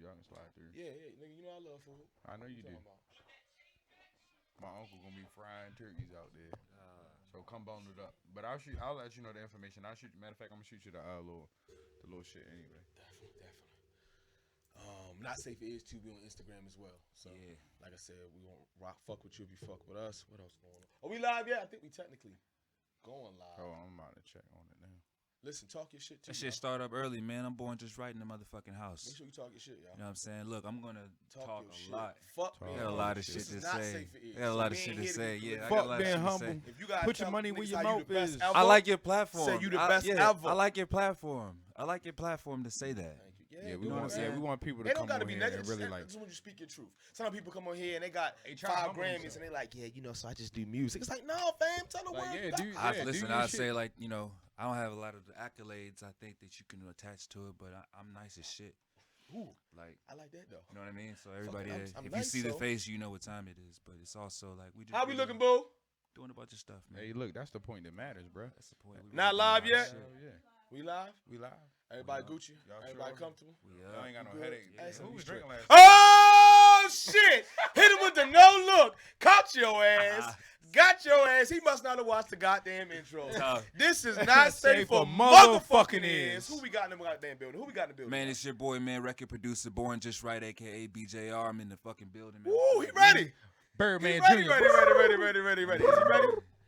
y'all can slide through. Yeah, nigga, you know I love food. I know you do. My uncle gonna be frying turkeys out there. So come bone it up. But I'll let you know the information. Matter of fact, I'm gonna shoot you the little shit anyway. Definitely. Not safe for is too. We on Instagram as well. So Yeah. like I said, we won't fuck with you if you fuck with us. What else going on? Are we live yet? I think we technically going live. Oh, I'm about to check on it now. Listen, talk your shit too. That shit start up early, man. I'm born just right in the motherfucking house. Make sure you talk your shit, y'all. You know what I'm saying? Look, I'm gonna talk your a shit. lot. Fuck Talk being I got a humble. lot of shit This to is not say. safe for ears. I got a So lot we of ain't shit to here say. be Yeah, I got a Fuck lot of being shit to humble. say. If you gotta Put your tell money niggas where your how you mouth the best is. ever, I like your platform. Say you the best ever. I like your platform. I like your platform to say that. Thank you. Yeah, we do want. it, Yeah, man. we want people to They don't come gotta on be here negative. and really like. Just when you speak your truth. Some people come on here and they got try to 5 humble Grammys themselves. and they like, yeah, you know, so I just do music. It's like, no, fam, tell the Like, world. yeah, you got dude, content. yeah, Listen, your I shit. say like, you know, I don't have a lot of the accolades I think that you can attach to it, but I'm nice as shit. Ooh, Like, I like that though. you know what I mean? So everybody, I'm if you nice, see the so. face, you know what time it is. But it's also like we just How we really looking, boo? doing a bunch of stuff, man. Hey, look, that's the point that matters, bro. That's the point. We Not really doing live a lot of yet? shit. Hell yeah, We live? we live. Everybody We Gucci? Y'all Everybody sure? comfortable? We Y'all ain't got no good? headache. Yeah. Who was drinking last? Oh, shit. Hit him with the no look. Caught your ass. Got your ass. He must not have watched the goddamn intro. This is not safe for motherfucking ears. Who we got in the goddamn building? Who we got in the building? Man, it's your boy, man, record producer, Born Just Right, a.k.a. BJR. I'm in the fucking building, man. Ooh, he ready. Birdman Ready. Jr. Is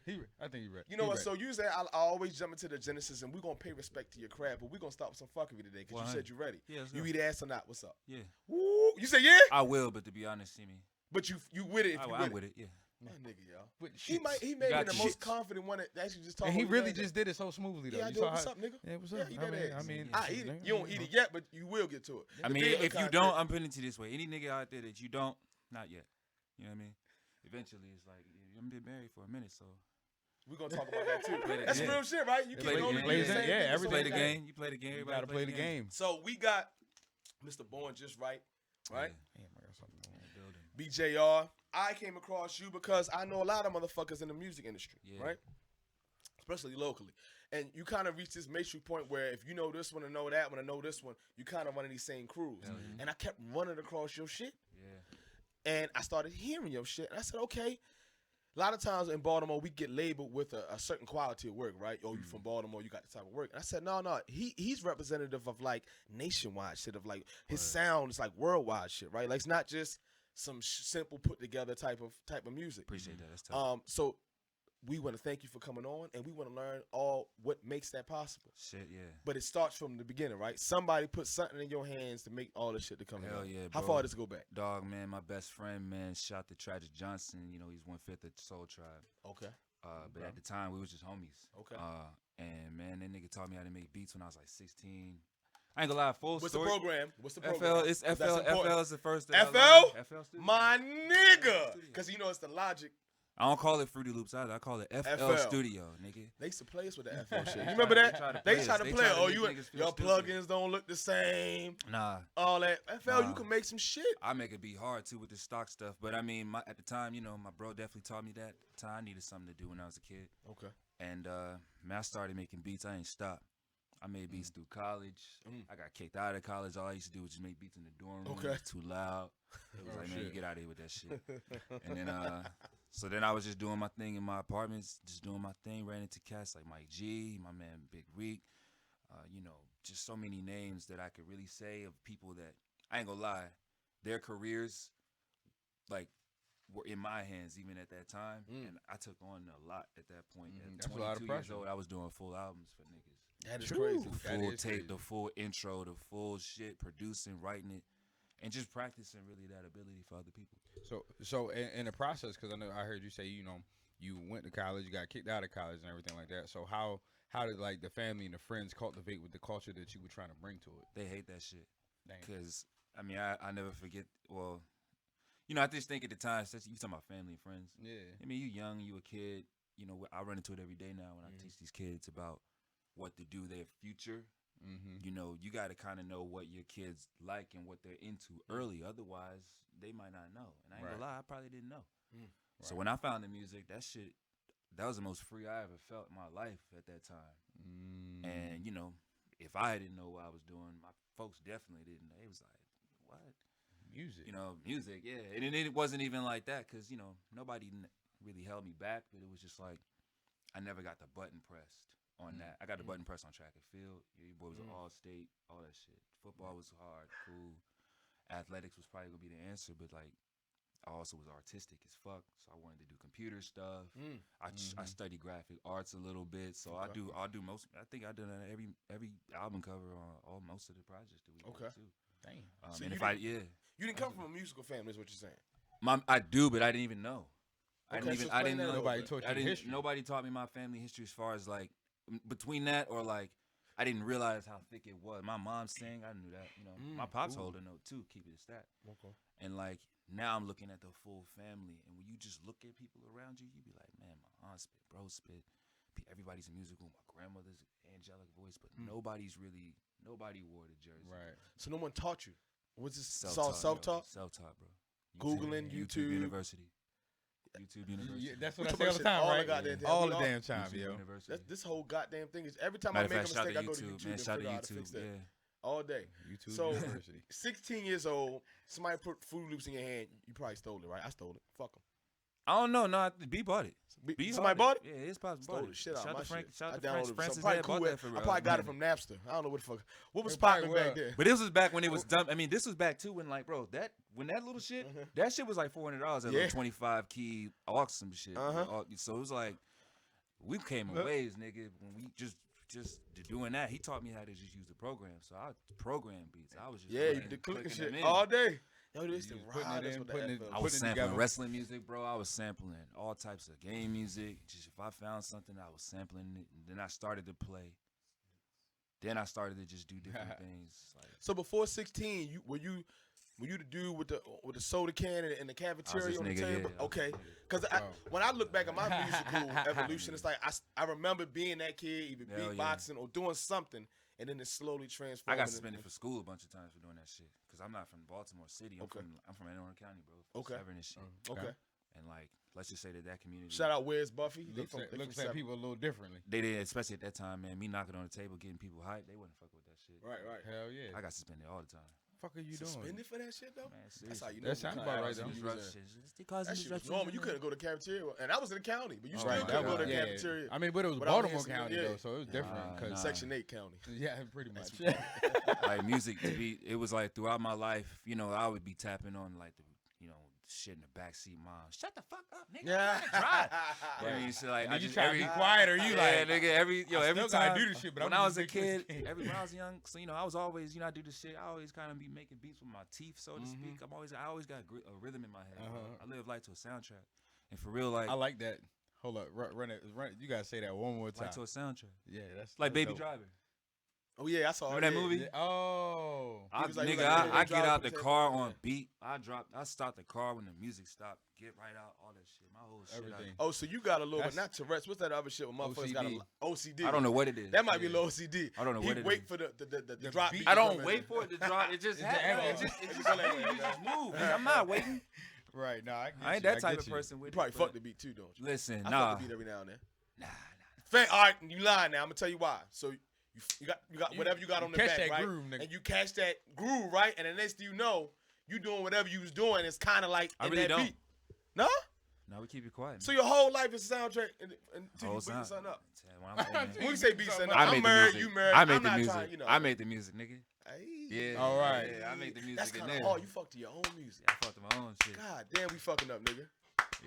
he ready? I think he ready. You know He what? ready. So usually I always jump into the genesis, and we're gonna pay respect to your craft, but we're gonna stop with some fuckery today because you said you ready. Yeah, let's You go. eat ass or not? What's up? Yeah. Woo! You say yeah? I will, but to be honest, see me. But you with it? If you I'm with it, yeah. My nigga, y'all. With He shits. may be Got the you. most confident one that actually just talk. And he over really the just did it so smoothly though. Yeah, I You do. saw What's how- up, nigga? Yeah, what's Yeah, up? eat I that mean, ass. I mean, I eat it. nigga, You don't eat it yet, but you will get to it. I The mean, video if you content- don't, I'm putting it to you this way. Any nigga out there that you don't, not yet. You know what I mean? Eventually, it's like, you've been married for a minute, so. we're gonna talk about that too. Play the That's game. real shit, right? You Play can't the only game. do the Yeah, same yeah, thing. every You play day. the game. You play the game. you Everybody gotta play the game. So we got Mr. Born Just Right, right? Yeah. Damn, I got something on. Building. BJR. I came across you because I know a lot of motherfuckers in the music industry, Yeah. right? Especially locally. And you kind of reach this matrix point where if you know this one and know that one and know this one, you kind of one of these same crews. Hell yeah. And I kept running across your shit. Yeah. And I started hearing your shit. And I said, okay. A lot of times in Baltimore, we get labeled with a certain quality of work, right? Oh, you from Baltimore, you got the type of work. And I said, no. He's representative of like nationwide shit, of like his sound is like worldwide shit, right? Like it's not just some simple put together type of music. Appreciate that. That's tough. So we want to thank you for coming on, and we want to learn all what makes that possible. Shit, yeah. But it starts from the beginning, right? Somebody put something in your hands to make all this shit to come Hell together. yeah, How bro. far does it go back? Dog, man, my best friend, man, shot the Tragic Johnson. You know, he's 1/5 of Soul Tribe. Okay. But at the time, we was just homies. Okay. And man, that nigga taught me how to make beats when I was like 16. I ain't gonna lie, full What's story. the program? What's the FL, program? it's That's FL. important. FL is the first. FL? FL Studio. My nigga, because you know it's the logic. I don't call it Fruity Loops either. I call it FL, FL. Studio, nigga. They used to play us with the FL shit. You remember that? They try to They play try it. to Oh, make you niggas feel your stupid. plugins don't look the same. Nah, All that FL, Nah. you can make some shit. I make it be hard too with the stock stuff. But I mean, at the time, you know, my bro definitely taught me that. At the time, I needed something to do when I was a kid. Okay. And man, I started making beats. I ain't stopped. I made beats through college. Mm. I got kicked out of college. All I used to do was just make beats in the dorm room. Okay. It was too loud. It was Oh, like, man, shit. you get out of here with that shit. And then, so then I was just doing my thing in my apartments, just doing my thing. Ran into cats like Mike G, my man Big Reek. You know, just so many names that I could really say of people that, I ain't gonna lie, their careers, like, were in my hands even at that time. And I took on a lot at that point. At That's a lot of 22 years pressure. old, I was doing full albums for niggas. That is True. crazy. The That full is tape, crazy. the full intro, the full shit, producing, writing it, and just practicing really that ability for other people. So in the process, because I heard you say, you know, you went to college, you got kicked out of college and everything like that. So how did like the family and the friends cultivate with the culture that you were trying to bring to it? They hate that shit. Dang. Because, I mean, I never forget, well, you know, I just think at the time, you talking about family and friends. Yeah. I mean, you young, you a kid, you know, I run into it every day now when I teach these kids about what to do their future. Mm-hmm. You know, you got to kind of know what your kids like and what they're into early. Otherwise, they might not know. And I ain't gonna lie, I probably didn't know. So when I found the music, that was the most free I ever felt in my life at that time. And, you know, if I didn't know what I was doing, my folks definitely didn't. They was like, what? Music. You know, music, yeah. And it wasn't even like that because, you know, nobody really held me back, but it was just like I never got the button pressed on that. I got the button pressed on track and field. Your boy was all state, all that shit. Football was hard, cool. Athletics was probably going to be the answer, but like I also was artistic as fuck, so I wanted to do computer stuff. I study graphic arts a little bit, so I'll do most. I think I done every album cover on most of the projects that we did too. Damn. So And you didn't come from a musical family, is what you're saying. I do, but I didn't even know. Okay, I so explain didn't that a know. little Nobody bit. taught you history. Nobody taught me my family history as far as like between that or like I didn't realize how thick it was. My mom sang, I knew that. You know, my pops hold a note too, keep it a stat. Okay. And like now I'm looking at the full family, and when you just look at people around you, you be like, man, my aunt spit, bro spit. Everybody's musical. My grandmother's angelic voice, but nobody wore the jersey. Right. So no one taught you. Was this Self-taught, self-taught? Self-taught, bro. Googling, YouTube. University. YouTube University. Yeah, that's what We I say all the talk time, about right? shit all the goddamn time. All We the all- damn time, YouTube yo. University. This whole goddamn thing is every time Matter I make a of fact, shout mistake, I to go to YouTube, YouTube man. and Shout to figure out how to fix YouTube. that Yeah. all day. YouTube So- University. 16 years old, somebody put Fruit Loops in your hand. You probably stole it, right? I stole it. Fuck them. I don't know. No, B bought it. B Somebody bought it? Yeah, it's possible. Stole the shit out of my shit. Shout I to downloaded it. Francis Probably Head cool bought with- that for I real. probably got it from Napster. I don't know what the fuck. What was It probably popping back will. then? But this was back when it was dumb. I mean, this was back too when like, bro, that little shit, that shit was like $400. That Yeah. little 25 key aux some shit. Uh-huh. So it was like, we came a ways, nigga. When we just doing that, he taught me how to just use the program. So I program beats. I was just Yeah, you clicking- did clicking clicking shit them in. all day. Yo, this You the was putting ride. it That's in, what the putting F it- is. I was putting it sampling together. wrestling music, bro. I was sampling all types of game music. Just if I found something, I was sampling it. And then I started to play. Then I started to just do different things. Like So before 16, were you the dude with the soda can and the cafeteria this on the nigga, table? yeah. Okay, because when I look back at my musical evolution, it's like I remember being that kid, either Hell yeah. beatboxing or doing something, and then it slowly transformed. I got into- suspended for school a bunch of times for doing that shit. Cause I'm not from Baltimore City. I'm from Anne Arundel County, bro. Okay. Severn and shit. Okay. And like, let's just say that community. Shout out, where's Buffy? They Looks from at people a little differently. They did, especially at that time, man. Me knocking on the table, getting people hyped. They wouldn't fuck with that shit. Right. Hell yeah. I got suspended all the time. fuck are you doing? Suspended for that shit though. Man, That's seriously. how you know. That sounds about right, though. That shit was normal. You couldn't go to the cafeteria, and I was in the county, but you still Right, couldn't go to the yeah. cafeteria. I mean, but it was But I was Baltimore in- County yeah. though, so it was different. Nah. Section 8 county. Yeah, pretty much. Like music to be, it was like throughout my life, you know, I would be tapping on like the, you know, shit in the backseat. Mom, shut the fuck up, nigga. Yeah. I'm trying to drive. I mean, shit, like, And I you just try to every be quiet, or you yeah, like, nigga, every still time gotta do this shit, but when I'm I was a just big kid, when I was young, so you know, I was always, you know, I do this shit. I always kind of be making beats with my teeth, so to speak. I always got a rhythm in my head. Bro. I live life to a soundtrack, and for real, like I like that. Hold up, run it. You gotta say that one more time. life to a soundtrack, Yeah, that's like that's Baby dope. Driver. Oh yeah, I saw Remember that yeah. movie? Yeah. Oh, He was like- he Nigga, was like, I yeah, get drive out the the car table, on yeah. beat. I stopped the car when the music stopped. Get right out, all that shit. My whole shit. Everything. Oh, so you got a little, but That's- not Tourette's. What's that other shit? With motherfuckers got a OCD. I don't know what it is. That might be a little OCD. I don't know he what it wait is. for the The drop beat. beat. I to don't come wait in. for it to drop. It just It's happens. the It just move. You just move. Nigga, I'm not waiting. right. No, I, get I ain't you, that type get of you. person with You probably it. fuck but the beat too, don't you? Listen, I nah. fuck the beat every now and then. Nah. All right, you lying now. I'm gonna tell you why. So you got whatever you got on the catch back, that right? groove, nigga. And you catch that groove, right? And the next thing you know, you doing whatever you was doing. It's kind of like I in really that don't. beat. No. No, we keep it quiet. So your whole life is a soundtrack until you Whole beat time. something up. When When you say beat something up, I I'm made the married, music. you married. I I'm made the not music. trying, you know. I made the music, nigga. Hey. Yeah. All right. Yeah, I made the music. That's in kind there. of hard. You fuck to your own music. I fucked with my own shit. God damn, we fucking up, nigga.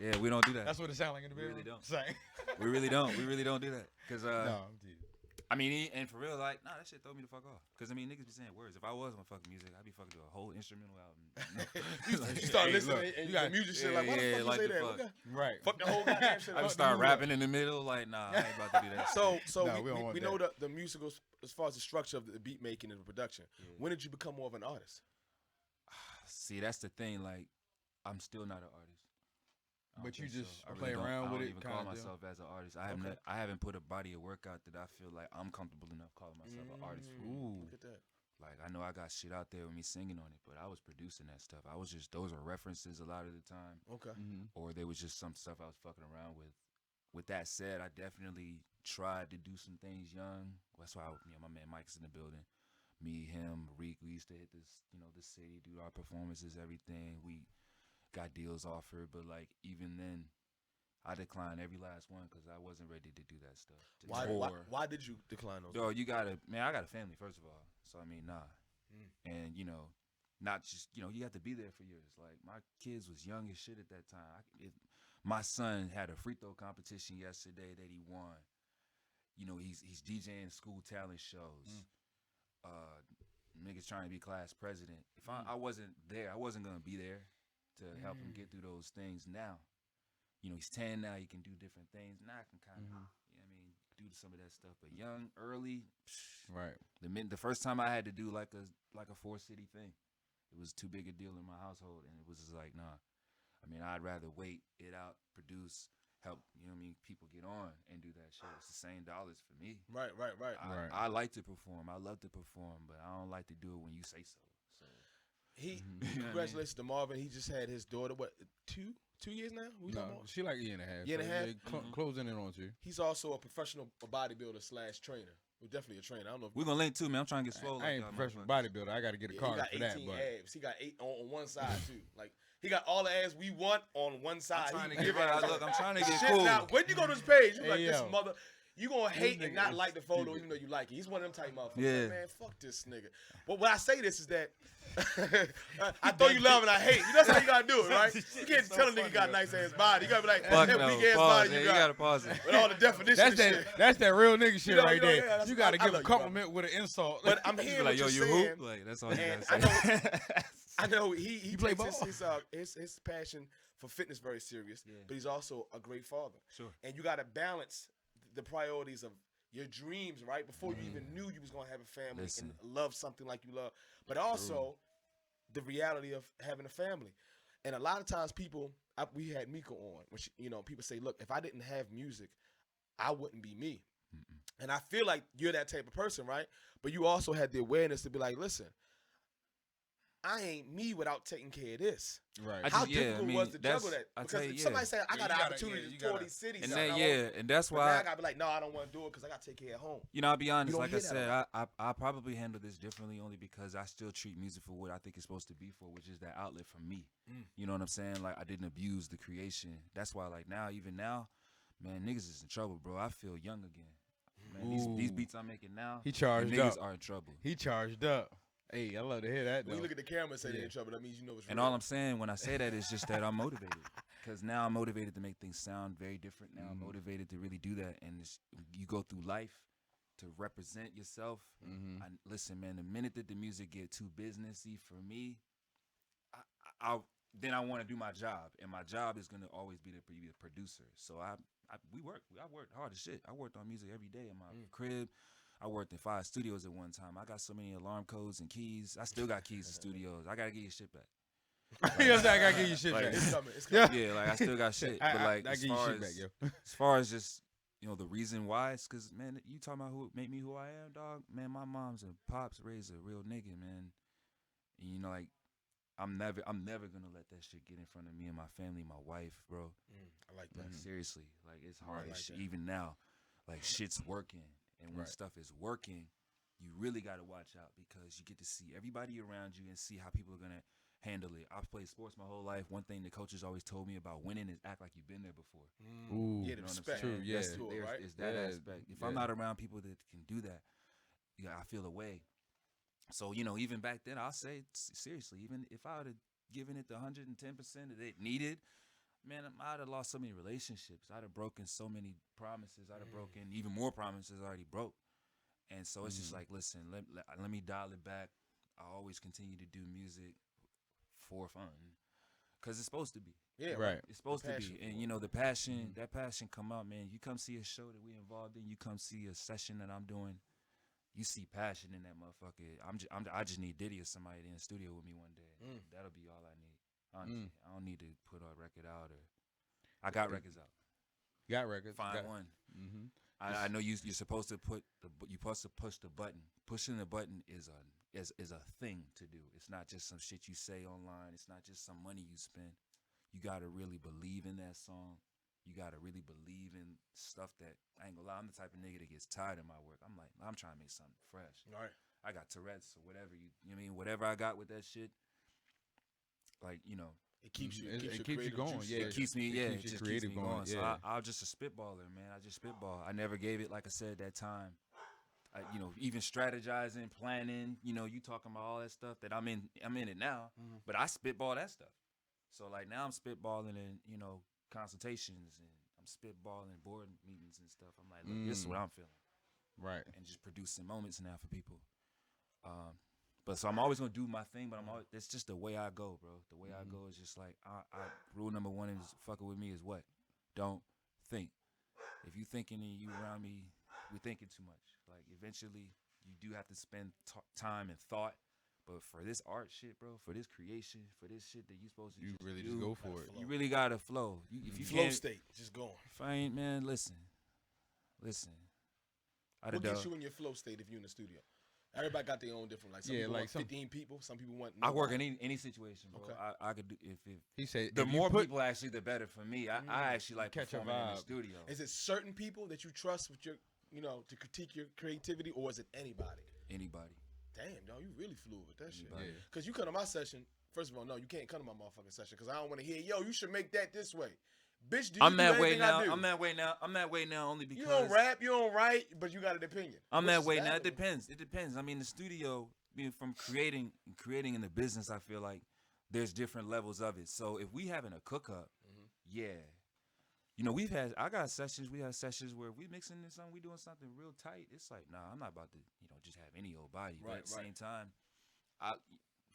Yeah, we don't do that. That's what it sounds like in the We video. really don't. Same. We really don't. We really don't do that. Cause no, I'm teasing. I mean, and for real, like, nah, that shit throw me the fuck off. Cause I mean, niggas be saying words. If I was on fucking music, I'd be fucking to a whole instrumental album. You start Hey, listening look, and you the got- music shit like, why the yeah, fuck like you say the that? fuck. What Right. fuck the whole goddamn shit. I up. just start rapping in the middle, like, nah, I ain't about to do that. So No, we don't want we know that. the musical as far as the structure of the beat making and the production. Yeah. When did you become more of an artist? See, that's the thing. Like, I'm still not an artist. I don't But you think just I play don't- around I with don't it, even call kinda deal? myself as an artist. I haven't put a body of work out that I feel like I'm comfortable enough calling myself an artist for. Ooh. Look at that. Like, I know I got shit out there with me singing on it, but I was producing that stuff. I was just, those are references a lot of the time, Okay. or they was just some stuff I was fucking around with. With that said, I definitely tried to do some things young. That's why, my man Mike's in the building. Me, him, Reek, we used to hit this, the city, do our performances, everything. We got deals offered, but like even then, I declined every last one because I wasn't ready to do that stuff. Why did you decline those? Yo, I got a family first of all, so I mean, nah, and not just you have to be there for yours. Like my kids was young as shit at that time. My son had a free throw competition yesterday that he won. He's DJing school talent shows. Niggas trying to be class president. If I wasn't there, I wasn't gonna be there to help him get through those things. Now, he's 10 now. He can do different things. Now I can kind of, do some of that stuff. But young, early, right. The first time I had to do like a 4-city thing, it was too big a deal in my household, and it was just like, nah. I mean, I'd rather wait it out, produce, help, people get on and do that shit. It's the same dollars for me. Right. I like to perform. I love to perform, but I don't like to do it when you say so. Congratulations to Marvin. He just had his daughter, what, 2 years now? No, she like a year and a half. Year and a half? Closing in on 2. He's also a professional bodybuilder / trainer. Well, definitely a trainer. I don't know if we're gonna link too, man. I'm trying to get swole. I ain't a professional bodybuilder. I got to get a card for that. He got 18 abs. He got 8 on one side too. Like he got all the abs we want on one side. I'm trying to get right. Look, I'm trying to get cool. Now, when you go to his page, you like this mother. You gonna hate and not like the photo, even though you like it. He's one of them type motherfuckers. Yeah. Like, man, fuck this nigga. But when I say this is that I throw you love and I hate. That's how you gotta do it, right? You can't tell a nigga got a nice ass body. You gotta be like, that big ass body you gotta pause it. With all the definitions. That's that real nigga shit right there. Yeah, you gotta give a compliment with an insult. But I'm hearing like, what yo, you're you saying. hoop? Like, that's all you gotta say. I know he play takes ball. his passion for fitness very serious, but he's also a great father. Sure. And you gotta balance the priorities of your dreams, right? Before you even knew you was gonna have a family and love something like you love, but also the reality of having a family. And a lot of times we had Mika on, which people say, look, if I didn't have music, I wouldn't be me. And I feel like you're that type of person, right? But you also had the awareness to be like, listen, I ain't me without taking care of this. Right. How difficult was to juggle that? Because if somebody say, I got an opportunity to tour these cities. And that's why I got to be like, no, I don't want to do it because I got to take care of home. I'll be honest, like I said, I probably handle this differently only because I still treat music for what I think it's supposed to be for, which is that outlet for me. You know what I'm saying? Like, I didn't abuse the creation. That's why, like, even now, man, niggas is in trouble, bro. I feel young again. Man, these beats I'm making now, he charged niggas up. are in trouble. He charged up. Hey, I love to hear that, though. When you look at the camera and say they're in trouble, that means you know it's real. And all I'm saying when I say that is just that I'm motivated. Because now I'm motivated to make things sound very different. Now I'm motivated to really do that. And you go through life to represent yourself. Listen, man, the minute that the music get too businessy for me, then I want to do my job. And my job is going to always be to be a producer. So I worked hard as shit. I worked on music every day in my crib. I worked in 5 studios at one time. I got so many alarm codes and keys. I still got keys to studios. I gotta get your shit back. I gotta get your shit back. It's coming. Yeah, like I still got shit. But like I as get your far shit as back, yo. as far as just the reason why, it's because man, you talking about who made me who I am, dog. Man, my mom's and pops raised a real nigga, man. And like I'm never gonna let that shit get in front of me and my family, my wife, bro. I like that. Like, seriously, like it's hard like as shit. that. Even now, like shit's working. And when stuff is working, you really got to watch out because you get to see everybody around you and see how people are going to handle it. I've played sports my whole life. One thing the coaches always told me about winning is act like you've been there before. Ooh, yeah, the respect. true. Yeah, It's that aspect. If I'm not around people that can do that, I feel away. So, even back then, I'll say, seriously, even if I would have given it the 110% that it needed, man, I'd have lost so many relationships. I'd have broken so many promises. I'd have broken even more promises I already broke. And so it's just like, listen, let me dial it back. I always continue to do music for fun because it's supposed to be. Yeah, right. It's supposed to be. And, the passion, that passion come out, man. You come see a show that we involved in. You come see a session that I'm doing. You see passion in that motherfucker. I just need Diddy or somebody in the studio with me one day. That'll be all I need. Honestly, I don't need to put a record out I got records out. Got records. Find one. I know you're supposed to push the button. Pushing the button is a thing to do. It's not just some shit you say online. It's not just some money you spend. You gotta really believe in that song. You gotta really believe in stuff that I ain't gonna lie. I'm the type of nigga that gets tired of my work. I'm trying to make something fresh. All right. I got Tourette's or whatever. You know what I mean? Whatever I got with that shit, like, you know. It keeps you. It keeps you going. Juices. Yeah, It keeps me, it yeah, keeps it your just keeps creative me going, going. So yeah. I'm just a spitballer, man. I just spitball. I never gave it, like I said, that time. You know, even strategizing, planning. You know, you talking about all that stuff that I'm in it now. But I spitball that stuff. So like now I'm spitballing in, you know, consultations, and I'm spitballing board meetings and stuff. I'm like, look, this is what I'm feeling. Right. And just producing moments now for people. But so I'm always gonna do my thing, but it's just the way I go, bro. The way I go is just like rule number one is fucking with me is what? Don't think. If you thinking and you around me, we're thinking too much. Like eventually you do have to spend time and thought. But for this art shit, bro, for this creation, for this shit that you supposed to You just really do, just go for it. you really gotta flow. If you Flow can't, state, just going. if I ain't, man, listen. What gets you in your flow state if you're in the studio? Everybody got their own different. Like some Yeah, people like want some- 15 people. Some people want. I work nobody. in any situation, bro. Okay. I could do if He said the if you more put- people actually, the better for me. I actually like Catch a performing in the vibe. studio. Is it certain people that you trust with your, to critique your creativity, or is it anybody? Anybody. Damn, dog, you really fluid with that shit. Anybody. Yeah. Because you come to my session. First of all, no, you can't come to my motherfucking session because I don't want to hear. Yo, you should make that this way, bitch. Do you I'm do that way anything now. I do? I'm that way now. I'm that way now only because You don't rap, you don't write, but you got an opinion. I'm Which that is way now. valid. It depends. It depends. I mean, the studio, being from creating in the business, I feel like there's different levels of it. So if we having a cook up, yeah. You know, we have sessions where we mixing this something, we doing something real tight. It's like, nah, I'm not about to, just have any old body. But at the same time,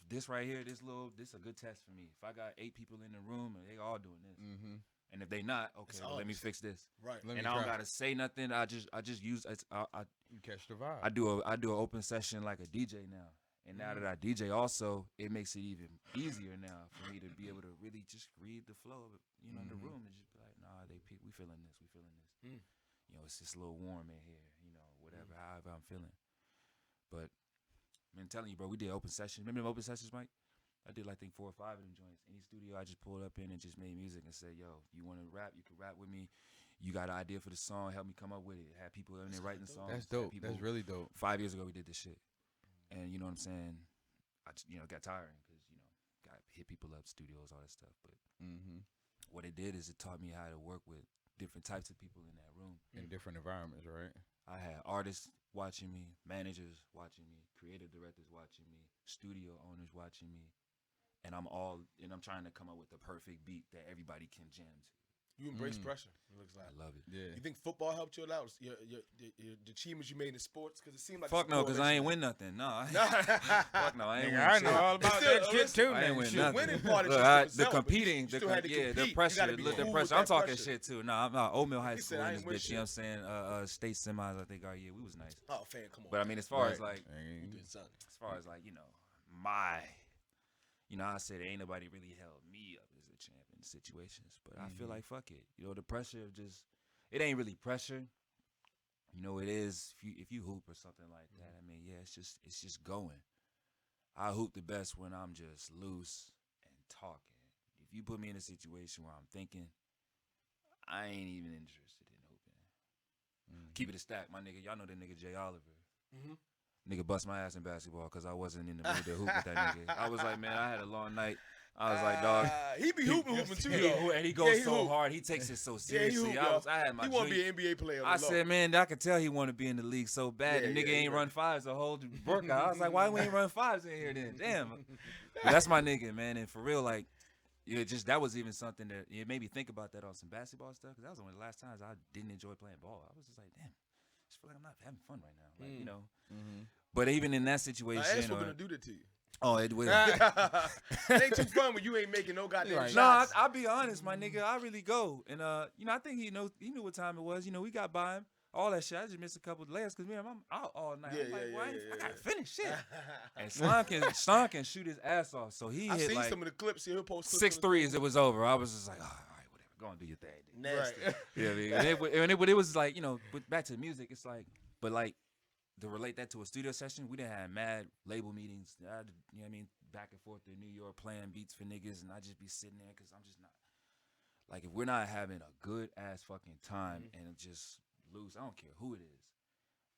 this right here, this a good test for me. If I got 8 people in the room and they all doing this, and if they not, okay, well, let me fix this. Right. And I don't gotta say nothing. I just use You catch the vibe. I do an open session like a DJ now. And now that I DJ also, it makes it even easier now for me to be able to really just read the flow of it, in the room and just be like, nah, we feeling this. It's just a little warm in here, whatever, however I'm feeling. But I'm telling you, bro, we did open sessions. Remember them open sessions, Mike? I did like 4 or 5 of them joints. Any studio I just pulled up in and just made music and said, yo, you want to rap? You can rap with me. You got an idea for the song, help me come up with it. Have people in there writing songs. That's dope. That's really dope. 5 years ago we did this shit. And you know what I'm saying? I just, got tiring because, got hit people up, studios, all that stuff. But what it did is it taught me how to work with different types of people in that room. In different environments, right? I had artists watching me, managers watching me, creative directors watching me, studio owners watching me. And I'm trying to come up with the perfect beat that everybody can jam to. You embrace pressure. It looks like. I love it. Yeah. You think football helped you a lot? The achievements you made in sports? Because it seemed like Fuck no, because I ain't win nothing. No. Fuck no, I ain't win I shit. know all about Still, that shit listen, too. I ain't man. win Shit. nothing. winning part is Look, just the yourself, but you competing, still had to the compete. You pressure, gotta be the cool with pressure. that I'm talking pressure. shit too. No, I'm not Oatmeal High He School said, I in ain't this with bitch. You know what I'm saying? State semis, I think our year we was nice. Oh, fan, come on. But I mean, as far as Right. like, Son. as far as like, I said ain't nobody really held me up as a champ in situations. But I feel like fuck it. The pressure of just it ain't really pressure. It is if you hoop or something like that. I mean, yeah, it's just going. I hoop the best when I'm just loose and talking. If you put me in a situation where I'm thinking, I ain't even interested in hooping. Keep it a stack, my nigga. Y'all know the nigga Jay Oliver. Nigga bust my ass in basketball because I wasn't in the mood to hoop with that nigga. I was like, man, I had a long night. I was like, dog. He be hooping too, though. And he goes so hoop. hard. He takes it so Yeah, he seriously. hoop, I had my He want to junior- be an NBA player. I said, man, I could tell he want to be in the league so bad. Yeah, the nigga yeah, he ain't right. run fives the whole workout. I was like, why we ain't run fives in here then? Damn. But that's my nigga, man. And for real, like, that was even something that it made me think about that on some basketball stuff. Because that was one of the last times I didn't enjoy playing ball. I was just like, damn, I just feel like I'm not having fun right now. Like, But even in that situation, That's what's gonna do that to you. oh, it will. It ain't too fun when you ain't making no goddamn Right. shots. No, I'll be honest, my nigga. I really go, and I think he knew what time it was. We got by him, all that shit. I just missed a couple of layers because I'm out all night. Yeah, I'm like, yeah, why? yeah, I gotta yeah. finish shit. And Slon can shoot his ass off, so he I hit seen like some of the clips. He'll post clips 6 on the- threes. It was over. I was just like, all right, whatever. Go and do your thing. Dude. Nasty. Yeah, it was like, but back to the music. It's like, but like. To relate that to a studio session, we done had mad label meetings. Back and forth to New York playing beats for niggas, and I just be sitting there because I'm just not like if we're not having a good ass fucking time and just loose. I don't care who it is,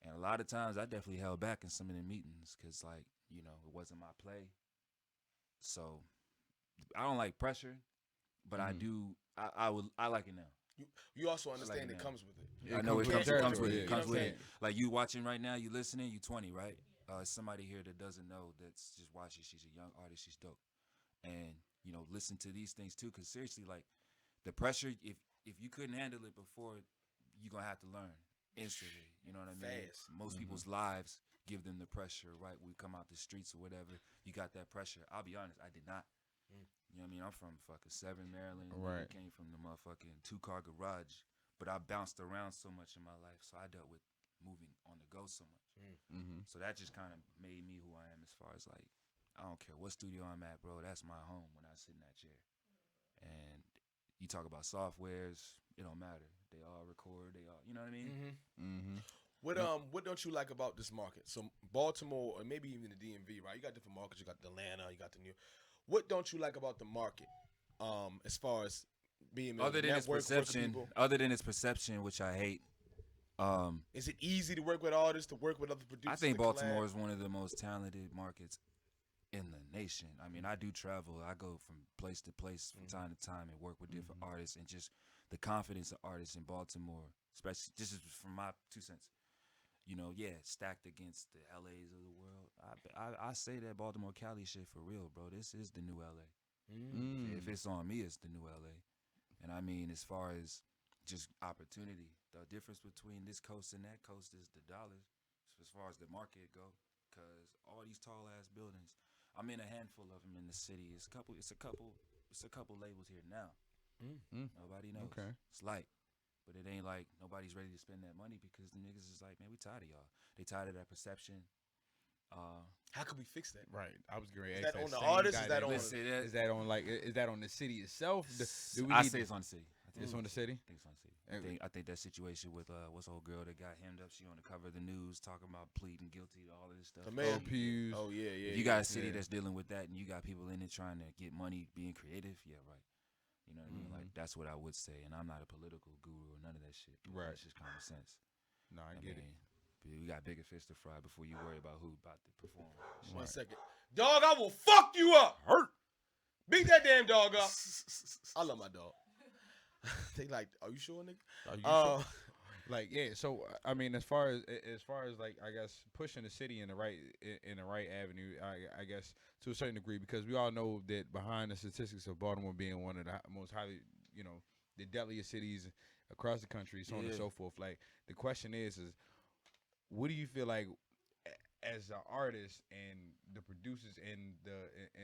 And a lot of times I definitely held back in some of the meetings because, like, you know, it wasn't my play. So I don't like pressure, but I do. I like it now. You also like understand it it now. comes with it. I know it comes with it. You know what I'm saying? Like you watching right now, you listening, you 20, right? Somebody here that doesn't know, that's just watching. She's a young artist. She's dope, and you know, listen to these things too. Cause seriously, like the pressure, if you couldn't handle it before, you're gonna have to learn instantly. You know what I mean? Fast. Most people's lives give them the pressure, right? We come out the streets or whatever. You got that pressure. I'll be honest, I did not. You know what I mean? I'm from fucking Severn, Maryland. Right. I came from the motherfucking 2-car garage. But I bounced around so much in my life, so I dealt with moving on the go so much. So that just kind of made me who I am as far as like, I don't care what studio I'm at, bro. That's my home when I sit in that chair. And you talk about softwares, it don't matter. They all record. They all, you know what I mean? What don't you like about this market? So Baltimore, or maybe even the DMV, right? You got different markets. You got the Atlanta. You got the New. What don't you like about the market? As far as being Other than its network, working perception, people? which I hate. Is it easy to work with artists, to work with other producers? I think to Baltimore collab? is one of the most talented markets in the nation. I mean, I do travel. I go from place to place from time to time and work with different artists, and just the confidence of artists in Baltimore, especially just from my 2 cents. You know, yeah, stacked against the LAs of the world. I say that Baltimore Cali shit for real, bro. This is the new LA. If it's on me, it's the new LA. And I mean, as far as just opportunity, the difference between this coast and that coast is the dollars, as far as the market go. Because all these tall ass buildings, I'm in a handful of them in the city. It's a couple labels here now. Nobody knows. Okay. It's light. But it ain't like nobody's ready to spend that money because the niggas is like, man, we tired of y'all. They tired of that perception. How can we fix that? Right. I was great. Is that on the artist? Is that on? Is that on like? Is that on the city itself? I say it's on the city. It's on the city. I think it's on the city. I think that situation with what's the old girl that got hemmed up? She on the cover of the news talking about pleading guilty to all of this stuff. Pews. Oh yeah. If you got a city that's dealing with that, and you got people in it trying to get money, being creative. Yeah, right. You know what I mean? Like that's what I would say. And I'm not a political guru or none of that shit. Right. It's just common sense. No, I get it. We got bigger fish to fry before you worry about who about to perform. 1 second, dog. I will fuck you up. Hurt. Beat that damn dog up. I love my dog. They like, are you sure, nigga? Are you sure? Like, yeah. So I mean, as far as like, I guess pushing the city in the right avenue, I guess to a certain degree, because we all know that behind the statistics of Baltimore being one of the most highly, you know, the deadliest cities across the country, so on and so forth. Like, the question is what do you feel like as an artist and the producers and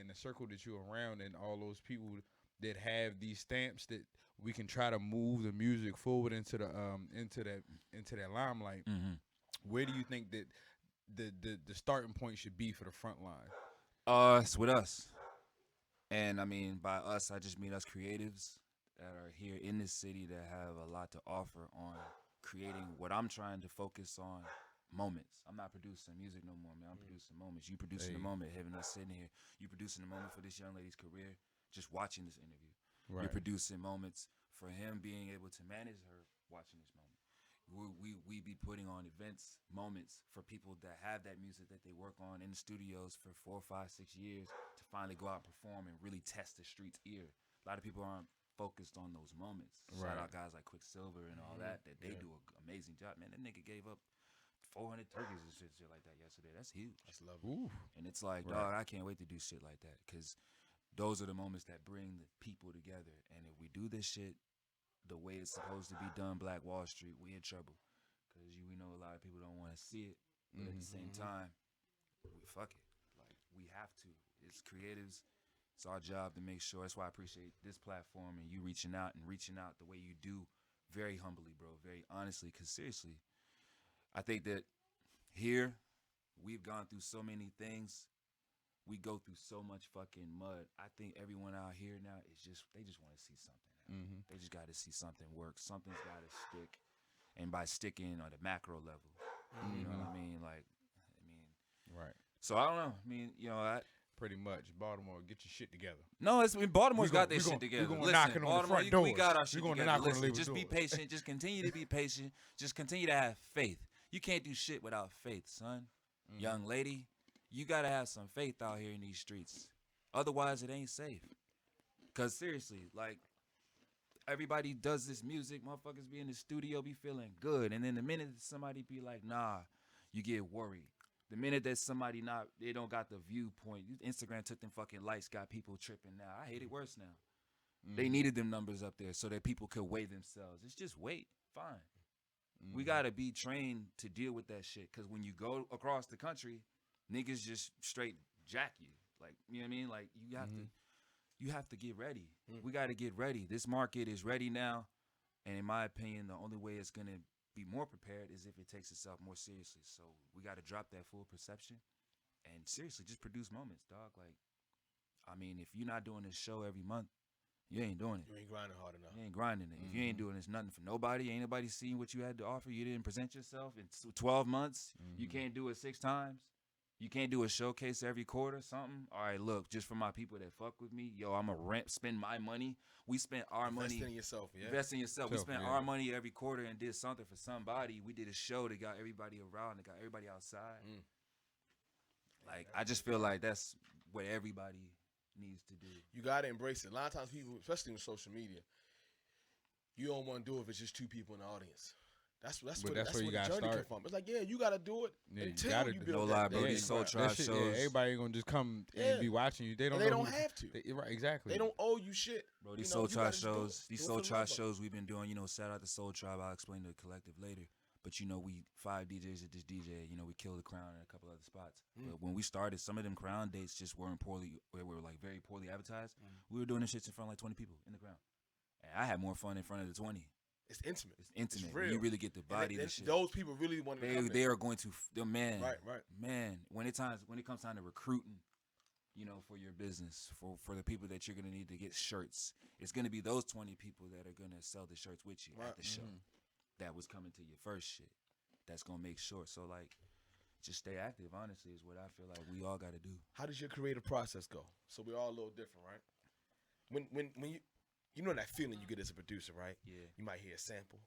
the circle that you're around and all those people that have these stamps that we can try to move the music forward into that limelight? Where do you think that the starting point should be for the front line? It's with us. And I mean, by us, I just mean us creatives that are here in this city that have a lot to offer on creating what I'm trying to focus on. Moments. I'm not producing music no more, man. I'm producing moments. You producing a moment, having us sitting here. You producing a moment for this young lady's career, just watching this interview. Right. You're producing moments for him being able to manage her watching this moment. We be putting on events, moments for people that have that music that they work on in the studios for 4, 5, 6 years to finally go out and perform and really test the street's ear. A lot of people aren't focused on those moments. Shout out guys like Quicksilver and all that they do an amazing job. Man, that nigga gave up 400 turkeys and shit like that yesterday. That's huge. That's lovely. And it's like, dog, I can't wait to do shit like that, because those are the moments that bring the people together. And if we do this shit the way it's supposed to be done, Black Wall Street, we in trouble, because we know a lot of people don't want to see it, but at the same time, fuck it. Like, we have to. It's creatives. It's our job to make sure. That's why I appreciate this platform and you reaching out the way you do, very humbly, bro, very honestly, because seriously, I think that here we've gone through so many things. We go through so much fucking mud. I think everyone out here now they just want to see something. They just got to see something work. Something's got to stick. And by sticking on the macro level, you know what I mean? Like, right. So I don't know. I mean, you know, pretty much Baltimore, get your shit together. No, Baltimore's got their shit together. We're going knocking on the front doors. We got our shit together. Listen, just be patient. Just continue to be patient. Just continue to have faith. You can't do shit without faith, son. Mm-hmm. Young lady, you gotta have some faith out here in these streets. Otherwise, it ain't safe. Cause seriously, like everybody does this music, motherfuckers be in the studio, be feeling good, and then the minute that somebody be like, nah, you get worried. The minute that somebody they don't got the viewpoint. Instagram took them fucking likes, got people tripping now. I hate it worse now. They needed them numbers up there so that people could weigh themselves. It's just wait, fine. We gotta be trained to deal with that shit. Cause when you go across the country, niggas just straight jack you. Like, you know what I mean? Like you have to get ready. We gotta get ready. This market is ready now. And in my opinion, the only way it's gonna be more prepared is if it takes itself more seriously. So we gotta drop that full perception and seriously just produce moments, dog. Like, I mean, if you're not doing this show every month, you ain't doing it. You ain't grinding hard enough. You ain't grinding it. If you ain't doing this, nothing for nobody. Ain't nobody seeing what you had to offer. You didn't present yourself in 12 months. You can't do it 6 times. You can't do a showcase every quarter, something. All right, look, just for my people that fuck with me, yo, I'm a spend my money. We spent our money. Invest in yourself, yeah. Invest in yourself. We spent our money every quarter and did something for somebody. We did a show that got everybody around, that got everybody outside. Like, I just feel like that's what everybody needs to do. You gotta embrace it. A lot of times people, especially with social media, you don't want to do it if it's just 2 people in the audience. That's where you the gotta journey start. come from. It's like, yeah, you gotta do it until you build No that. liability, Soul Tribe That shit, shows. everybody ain't gonna just come and be watching you. They don't. And they know don't have to. Right, exactly. They don't owe you shit. Bro, these You know, Soul you Tribe gotta just do it. shows, these Do it Soul for the Tribe love of it. shows we've been doing, you know, shout out to Soul Tribe. I'll explain the collective later. But, you know, we 5 DJs at this DJ. You know, we killed the Crown and a couple other spots. But when we started, some of them Crown dates just weren't like very poorly advertised. We were doing this shit in front of like 20 people in the Crown. And I had more fun in front of the 20. It's intimate. It's intimate. It's real. You really get the body And this shit. those people really want to come They in. are going to, man. Right. Man, when it comes time to recruiting, you know, for your business, for the people that you're going to need to get shirts, it's going to be those 20 people that are going to sell the shirts with you at the show. That was coming to your first shit. That's going to make sure. So, like, just stay active, honestly, is what I feel like we all got to do. How does your creative process go? So we're all a little different, right? When you know that feeling you get as a producer, right? Yeah. You might hear a sample.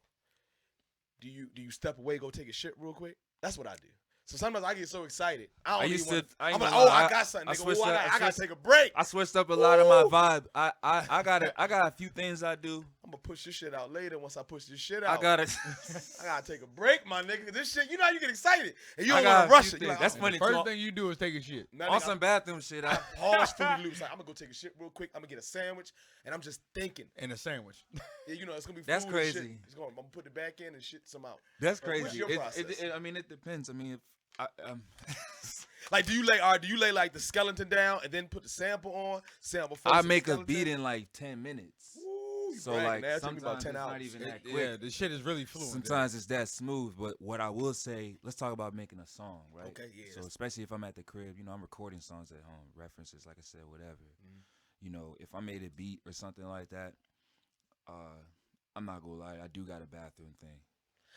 Do you step away, go take a shit real quick? That's what I do. So sometimes I get so excited. I I used to- I ain't I'm like, gonna oh, lie, I got something. I Nigga. switched Oh, up- I gotta take a break. I switched up a lot of my vibe. I got a few things I do. I'm gonna push this shit out later. Once I push this shit out, I gotta I gotta take a break, my nigga. This shit, you know how you get excited and you I don't got want a to rush few it. You're like, things. That's oh, funny. First thing you do is take a shit. now, On nigga, some bathroom shit. I pause Fruity Loops. Like, I'm gonna go take a shit real quick. I'm gonna get a sandwich, and I'm just thinking. And a sandwich. Yeah, you know, it's gonna be. That's food and shit. crazy. I'm gonna put it back in and shit some out. That's Like, what's crazy. your process? I mean, it depends. I mean, if Like, do you lay like the skeleton down and then put the sample on? Sample first. I and make a skeleton? beat in like 10 minutes. Woo, you So bragging. like Now it took me about sometimes 10 it's hours. not even that Yeah, quick. the shit is really fluent. Sometimes it's that smooth, but what I will say, let's talk about making a song, right? Okay, yeah, So that's- especially if I'm at the crib, you know, I'm recording songs at home, references, like I said, whatever. You know, if I made a beat or something like that, I'm not gonna lie, I do got a bathroom thing.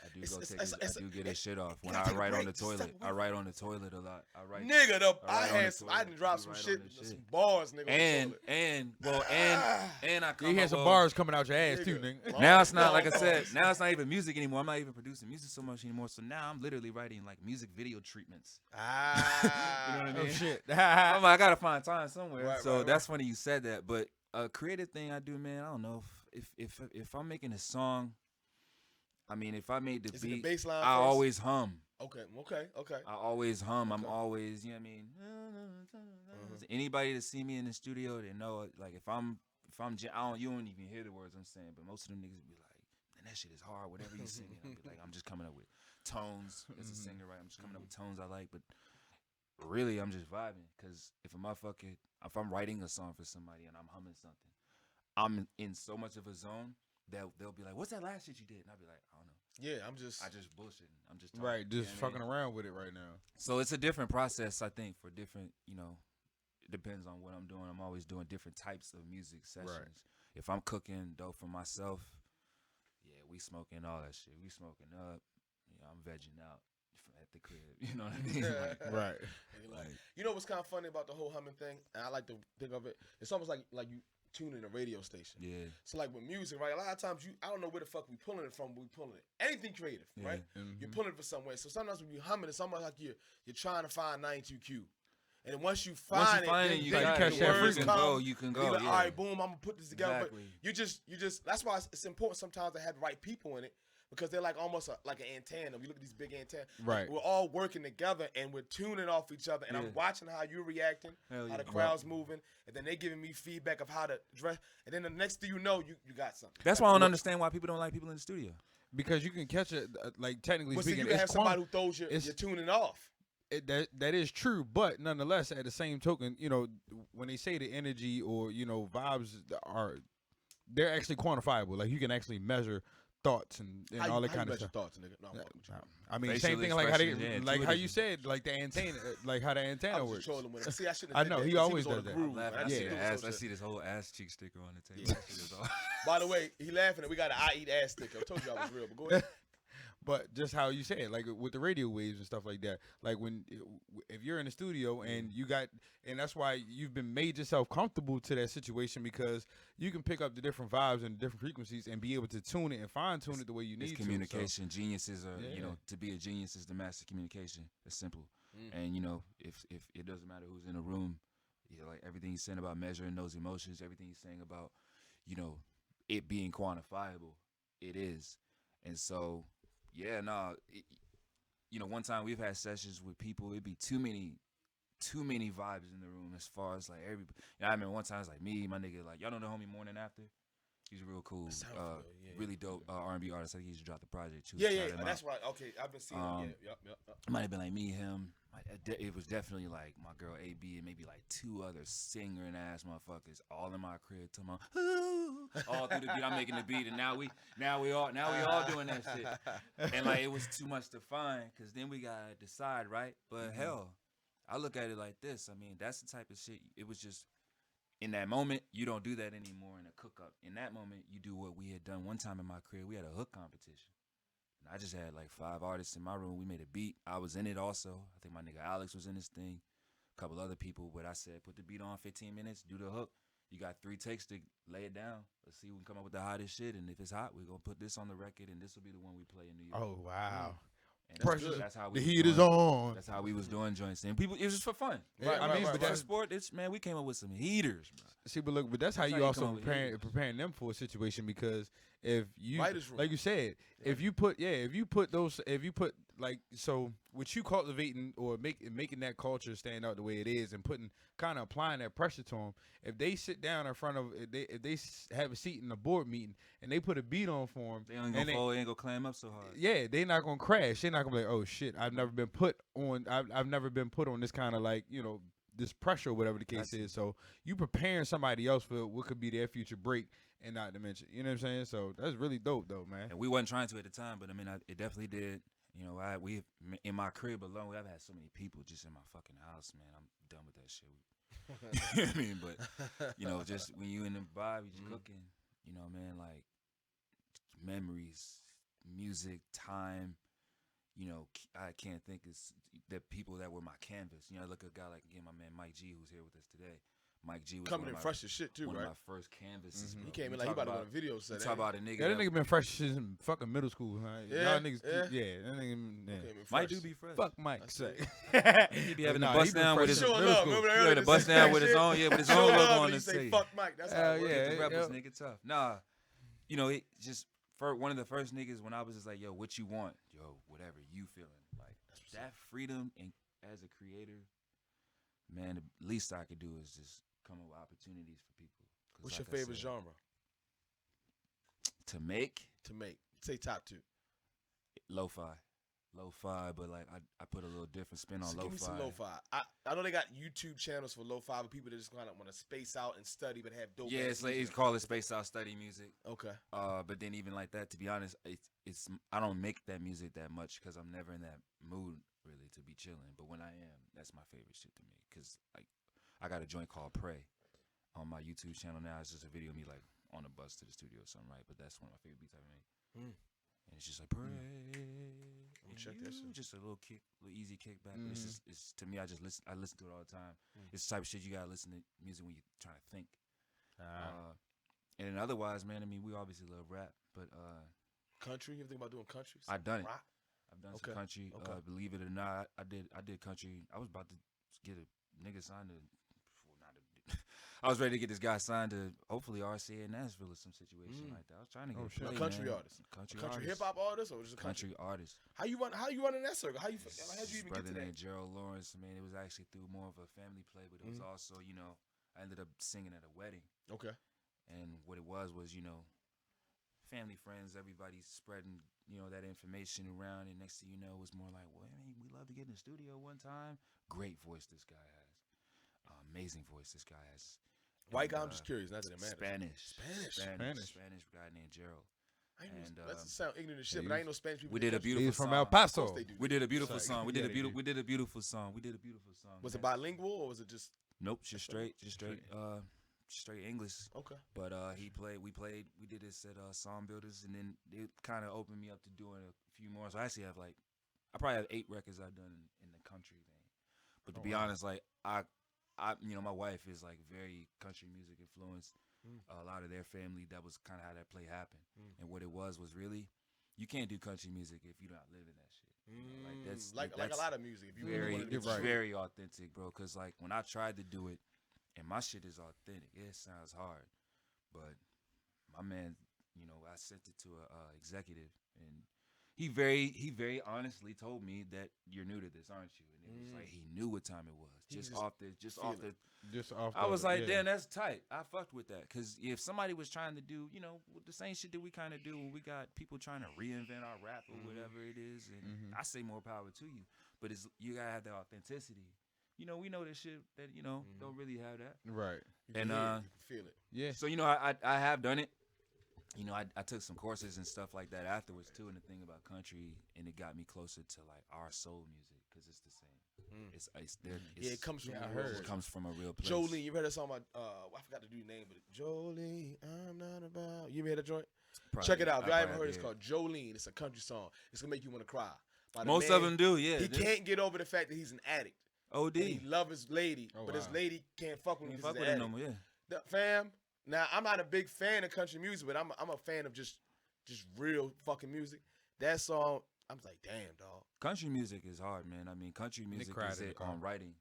I do get his shit off when gotta I take a write on break. the toilet. Step away I write on the toilet a lot. I write. Nigga, though, I write on the toilet. I done dropped You some write shit, on the some shit. bars, nigga. And I come You hear up some with- bars coming out your ass too, Nigga. nigga. Now it's not like I Bars. said. Now it's not even music anymore. I'm not even producing music so much anymore. So now I'm literally writing like music video treatments. You know what I Oh mean? shit. I'm like, I gotta find time somewhere. Right, so right, that's funny you said that. But a creative thing I do, man. I don't know if I'm making a song. I mean, if I made the Is it the beat, bass line I first? always hum. Okay. I always hum. I'm Okay. always, you know what I mean? Anybody that see me in the studio, they know it. Like if I'm you don't even hear the words I'm saying, but most of them niggas be like, man, that shit is hard, whatever you singing. I be like, I'm just coming up with tones as a singer, right? I'm just coming up with tones I like, but really I'm just vibing. Cause if I'm writing a song for somebody and I'm humming something, I'm in so much of a zone that they'll be like, what's that last shit you did? And I'll be like, I don't know. Yeah, I just bullshitting. I'm just talking, Right, you just know what I mean? fucking around with it right now. So it's a different process, I think, for different, you know, it depends on what I'm doing. I'm always doing different types of music sessions. Right. If I'm cooking dope for myself, yeah, we smoking all that shit. We smoking up. You know, I'm vegging out at the crib. You know what I mean? Like, Right. You know what's kind of funny about the whole humming thing, and I like to think of it. It's almost like tuning a radio station. Yeah. So like with music, right? A lot of times I don't know where the fuck we pulling it from, but we pulling it. Anything creative, Yeah. right? You're pulling it from somewhere. So sometimes when you humming, it's almost like you're trying to find 92Q. And then once you find it, then you then got catch it. that You frequency. can go. You can and go. you're like, Yeah. all right, boom, I'm gonna put this together. Exactly. But you just that's why it's important sometimes to have the right people in it. Because they're like almost like an antenna. We look at these big antennas. Right. We're all working together and we're tuning off each other. And Yeah. I'm watching how you're reacting, Hell how yeah. the crowd's moving, and then they giving me feedback of how to dress. And then the next thing you know, you got something. That's why I don't understand why people don't like people in the studio. Because you can catch it, like technically But see, speaking, you can have it's somebody who throws your tuning off. that is true, but nonetheless, at the same token, when they say the energy or vibes they're actually quantifiable. Like you can actually measure thoughts and all that kind of stuff. Thoughts, nigga? No, I'm fucking with you. I mean, Facial same thing like how they, expressions, yeah, like how you intuitive. said, like the antenna, like how the I antenna was works. just trolling with him. See, I shouldn't I have know, did that he 'cause always was on does the that. groove, Laughing. man. I That see shit the was ass. so I shit. see this whole ass cheek sticker on the table. Yeah. That shit is all- By the way, he laughing and we got an I eat ass sticker. I told you I was real, but go ahead. But just how you said, like with the radio waves and stuff like that, like if you're in the studio and and that's why you've been made yourself comfortable to that situation because you can pick up the different vibes and different frequencies and be able to tune it and fine tune it the way you need It's to. communication. Geniuses are, Yeah. to be a genius is the master communication. It's simple. And if it doesn't matter who's in the room, like everything he's saying about measuring those emotions, everything he's saying about, it being quantifiable, it is. And so, yeah, no, one time we've had sessions with people, it'd be too many vibes in the room as far as like everybody. I remember one time it's like me, my nigga, like y'all know the homie Morning After. He's real cool, Sound familiar, yeah, really dope R&B artist. I think he just dropped the project too. Yeah, Shout him out. that's right. Okay, I've been seeing it. Yeah, yep. It might have been like me, him. It was definitely like my girl AB and maybe like two other singering ass motherfuckers all in my crib talking about all through the beat. I'm making the beat, and now we all doing that shit. And like it was too much to find because then we gotta decide, right? But hell, I look at it like this. I mean, that's the type of shit. It was just in that moment you don't do that anymore in a cook up. In that moment, you do what we had done one time in my career. We had a hook competition. I just had like 5 artists in my room. We made a beat. I was in it also. I think my nigga Alex was in this thing. A couple other people. But I said, put the beat on 15 minutes, do the hook. You got 3 takes to lay it down. Let's see who can come up with the hottest shit. And if it's hot, we're going to put this on the record, and this will be the one we play in New York. Oh, wow. And Pressure. that's how we The was heat is doing- on. That's how we was doing joints. And people, it was just for fun. Right, I mean, right, but right. that's sport. Man, we came up with some heaters, bro. See, but look, but that's how That's you how you also come up with preparing them for a situation because if you, Writer's room. like you said, if you put like, so what you cultivating or making that culture stand out the way it is and putting kind of applying that pressure to them, if they sit down in front of, if they have a seat in a board meeting and they put a beat on for them, They ain't gonna fall. They ain't gonna clam up so hard. yeah, they not gonna crash. They're not gonna be like, oh shit, I've never been put on this kind of like, this pressure or whatever the case is. So you preparing somebody else for what could be their future break and not to mention, you know what I'm saying? So that's really dope though, man. And we wasn't trying to at the time, but I mean, it definitely did. We in my crib alone, I've had so many people just in my fucking house, man. I'm done with that shit. You know what I mean? But just when you in the vibe, you just cooking, man, like memories, music, time. I can't think of the people that were my canvas. I look at a guy like again, my man Mike G, who's here with us today. Mike G was Coming one in of fresh as shit too, one right? of my first canvases. He bro. came You in like he talk about to about- go to video set. you talk about a nigga. Yeah, that that- nigga been fresh since fucking middle school. Huh? Yeah, Y'all niggas, yeah. that nigga, yeah. Mike do be fresh. Fuck Mike. That's Say. He be having Nah, the he bust been down fresh with his since Showing middle love. school. Remember Yeah, earlier the this bust shit? down with his own, with his Showing own love logo and on he the say, sleeve. fuck Mike. That's how it Yeah, works. Get the yeah. rebels, nigga, tough. Nah, it just for one of the first niggas when I was just like, yo, what you want? Yo, whatever you feeling. Like that freedom and as a creator, man, the least I could do is just come up with opportunities for people. 'Cause What's like your I favorite said, genre to make? to make? Say top 2. Lo-fi, but like I put a little different spin on So lo-fi. give me some lo-fi. I know they got YouTube channels for lo-fi, but people that just kind of want to space out and study, but have dope. Yeah, ass it's like music. it's called it space out study music. Okay. But then even like that, to be honest, it's I don't make that music that much because I'm never in that mood really to be chilling. But when I am, that's my favorite shit to make. Cause like I got a joint called Pray on my YouTube channel now. It's just a video of me like on a bus to the studio or something, right? But that's one of my favorite beats I've made. And it's just like pray. I'm gonna check that shit. Just a little kick, little easy kickback. But it's to me. I listen to it all the time. It's the type of shit you gotta listen to music when you're trying to think. And otherwise, man, I mean, we obviously love rap, but Country? You think about doing country? I've done it. Rock? I've done Okay. some country. Okay. Believe it or not, I did country. I was about to get a nigga signed to. I was ready to get this guy signed to hopefully RCA in Nashville or some situation like that. I was trying to get shit. play, A country man. artist. Country Country artist. hip hop artist or just a country? Country artist. How you running that circle? How'd you This even get brother to that? named Gerald Lawrence. I mean, it was actually through more of a family play, but it was also, you know, I ended up singing at a wedding. Okay. And what it was, you know, family, friends, everybody spreading, you know, that information around. And next thing you know, it was more like, well, I mean, we love to get in the studio one time. Great voice this guy has. Amazing voice this guy has. White guy, And, I'm just curious. Not that it matters. Spanish guy named Gerald. I ain't And, know, that sound ignorant as shit, yeah, but I ain't no Spanish people. We that did a country. beautiful He's from song. El Of Paso. course they do. We did a beautiful Like, song. We yeah, did a they beautiful. do. We did a beautiful song. We did a beautiful song. Was it man. bilingual or was it just Nope, just straight English. okay? But we did this at Song Builders, and then it kind of opened me up to doing a few more. So I actually have I probably have 8 records I've done in the country thing. But to be honest, like I, you know, my wife is like very country music influenced. A lot of their family, that was kind of how that play happened. And what it was really, you can't do country music if you're not living that shit. You know, like that's like a lot of music. If you really very, wanted to it's get very authentic, bro. Cause like when I tried to do it, and my shit is authentic, it sounds hard, but my man, you know, I sent it to a executive, and he very honestly told me that you're new to this, aren't you? And it was like he knew what time it was, just off the. I was like, damn, that's tight. I fucked with that, cause if somebody was trying to do, you know, the same shit that we kind of do when we got people trying to reinvent our rap or whatever it is, and I say more power to you, but you gotta have the authenticity. You know, we know this shit that, you know, don't really have that. Right. you And can feel it. Yeah. so, you know, I have done it. You know, I took some courses and stuff like that afterwards too. And the thing about country, and it got me closer to like our soul music, because it's the same. Yeah, it comes from. Yeah, I a heard. real It comes from a real place. Jolene, you ever heard that song about? I forgot the dude's name, but Jolene, I'm not about. You ever heard that joint? Probably- Check it out. If y'all I haven't heard, probably it's called Jolene. It's a country song. It's gonna make you want to cry. By the Most man, of them do, yeah. He can't get over the fact that he's an addict. OD. And he love his lady, Oh, but his wow. lady can't fuck with him Can't because fuck he's with an it addict. no more, yeah. Fam, now I'm not a big fan of country music, but I'm a fan of just real fucking music. That song, I'm like, damn, dog. Country music is hard, man. I mean, country music cried is in the it car. on writing.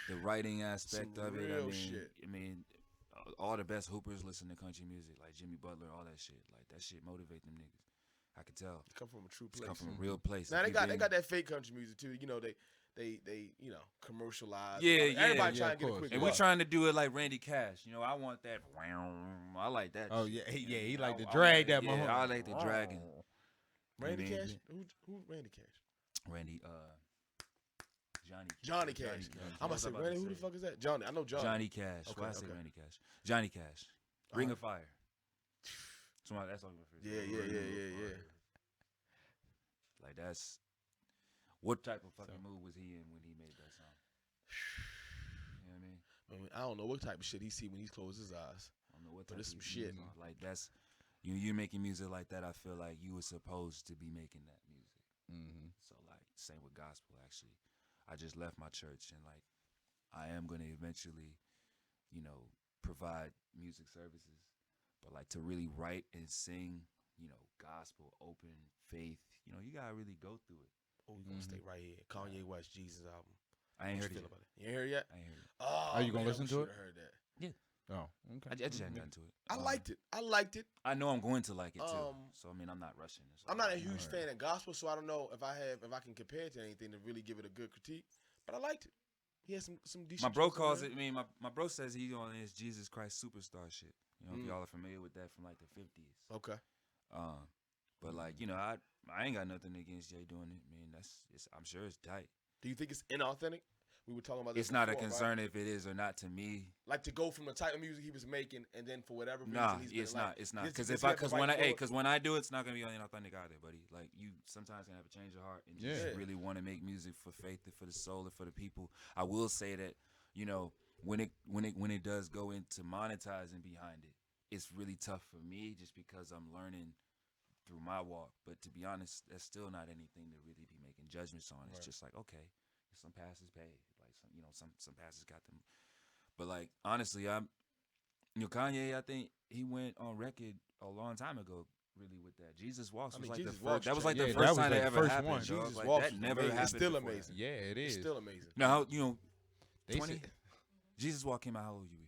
The writing aspect Some of it. real I mean, shit. All the best hoopers listen to country music, like Jimmy Butler, all that shit. Like that shit motivate them niggas. I could tell. It come from a true It's place. come from a real place. Now If they you got been- that fake country music too. You know they you know commercialize. Yeah, Everybody yeah, trying to of get a course. quick And buck. we're trying to do it like Randy Cash. You know, I want that. I like that. Oh shit. yeah, he like to I drag want that. it. Yeah, motherfucker. I like the dragon. Randy I mean, Cash. Who Randy Cash? Randy, Johnny. Johnny Cash. I'm gonna say Randy. Who the fuck is that? Johnny. I know Johnny. Johnny Cash. Okay, Why I say okay. Randy Cash? Johnny Cash. Ring Uh-huh. of Fire. That's all my favorite. Yeah. Like that's what type of fucking mood was he in when he made that song? You know what I mean? I mean, I don't know what type of shit he see when he closes his eyes. I don't know what But type it's of some music shit. is. Like that's you making music like that. I feel like you were supposed to be making that music. Mm-hmm. So like same with gospel. Actually, I just left my church and like I am gonna eventually, you know, provide music services. But like to really write and sing, you know, gospel, open faith, you know, you gotta really go through it. Oh, we gonna stay right here. Kanye West, Jesus album. I ain't What heard you it feel yet. about it? You ain't heard it yet? I ain't heard it. Oh, Are you gonna man, listen we to it? shoulda Heard that. Oh, okay. I just haven't gotten to it. I liked it. I liked it. I know I'm going to like it too. Um, So I mean, I'm not rushing. It's I'm like- not a huge fan of gospel, so I don't know if I can compare it to anything to really give it a good critique. But I liked it. He had some decent. My bro joints in calls there. it. I mean, my bro says he's on his Jesus Christ Superstar shit. You know, if Mm. y'all are familiar with that from like the 50s. Okay. But like you know, I ain't got nothing against Jay doing it. I mean, I'm sure it's tight. Do you think it's inauthentic? We were talking about this. It's not a before, right? concern if it is or not to me. Like to go from the type of music he was making, and then for whatever reason, Nah, he's been it's like, not. It's not. this- Because this if I, left because and when right I, foot. because when I do it, it's not gonna be inauthentic either, buddy. Like you sometimes can have a change of heart and just Yeah. really want to make music for faith and for the soul and for the people. I will say that you know when it does go into monetizing behind it, it's really tough for me just because I'm learning through my walk. But to be honest, that's still not anything to really be making judgments on. It's Right. just like okay, some pastors pay, like some pastors got them. But like honestly, You know, Kanye, I think he went on record a long time ago. Really, with that, Jesus Walks I was mean, like Jesus the first. Walks That was like changed. the Yeah, first that was time like that the ever first happened. one. Dog. Jesus Like, Walks that was never amazing. happened. It's still before. amazing. Yeah, it is. It's still amazing. Now, you know, They 20. said- Jesus Walk came out. How old you?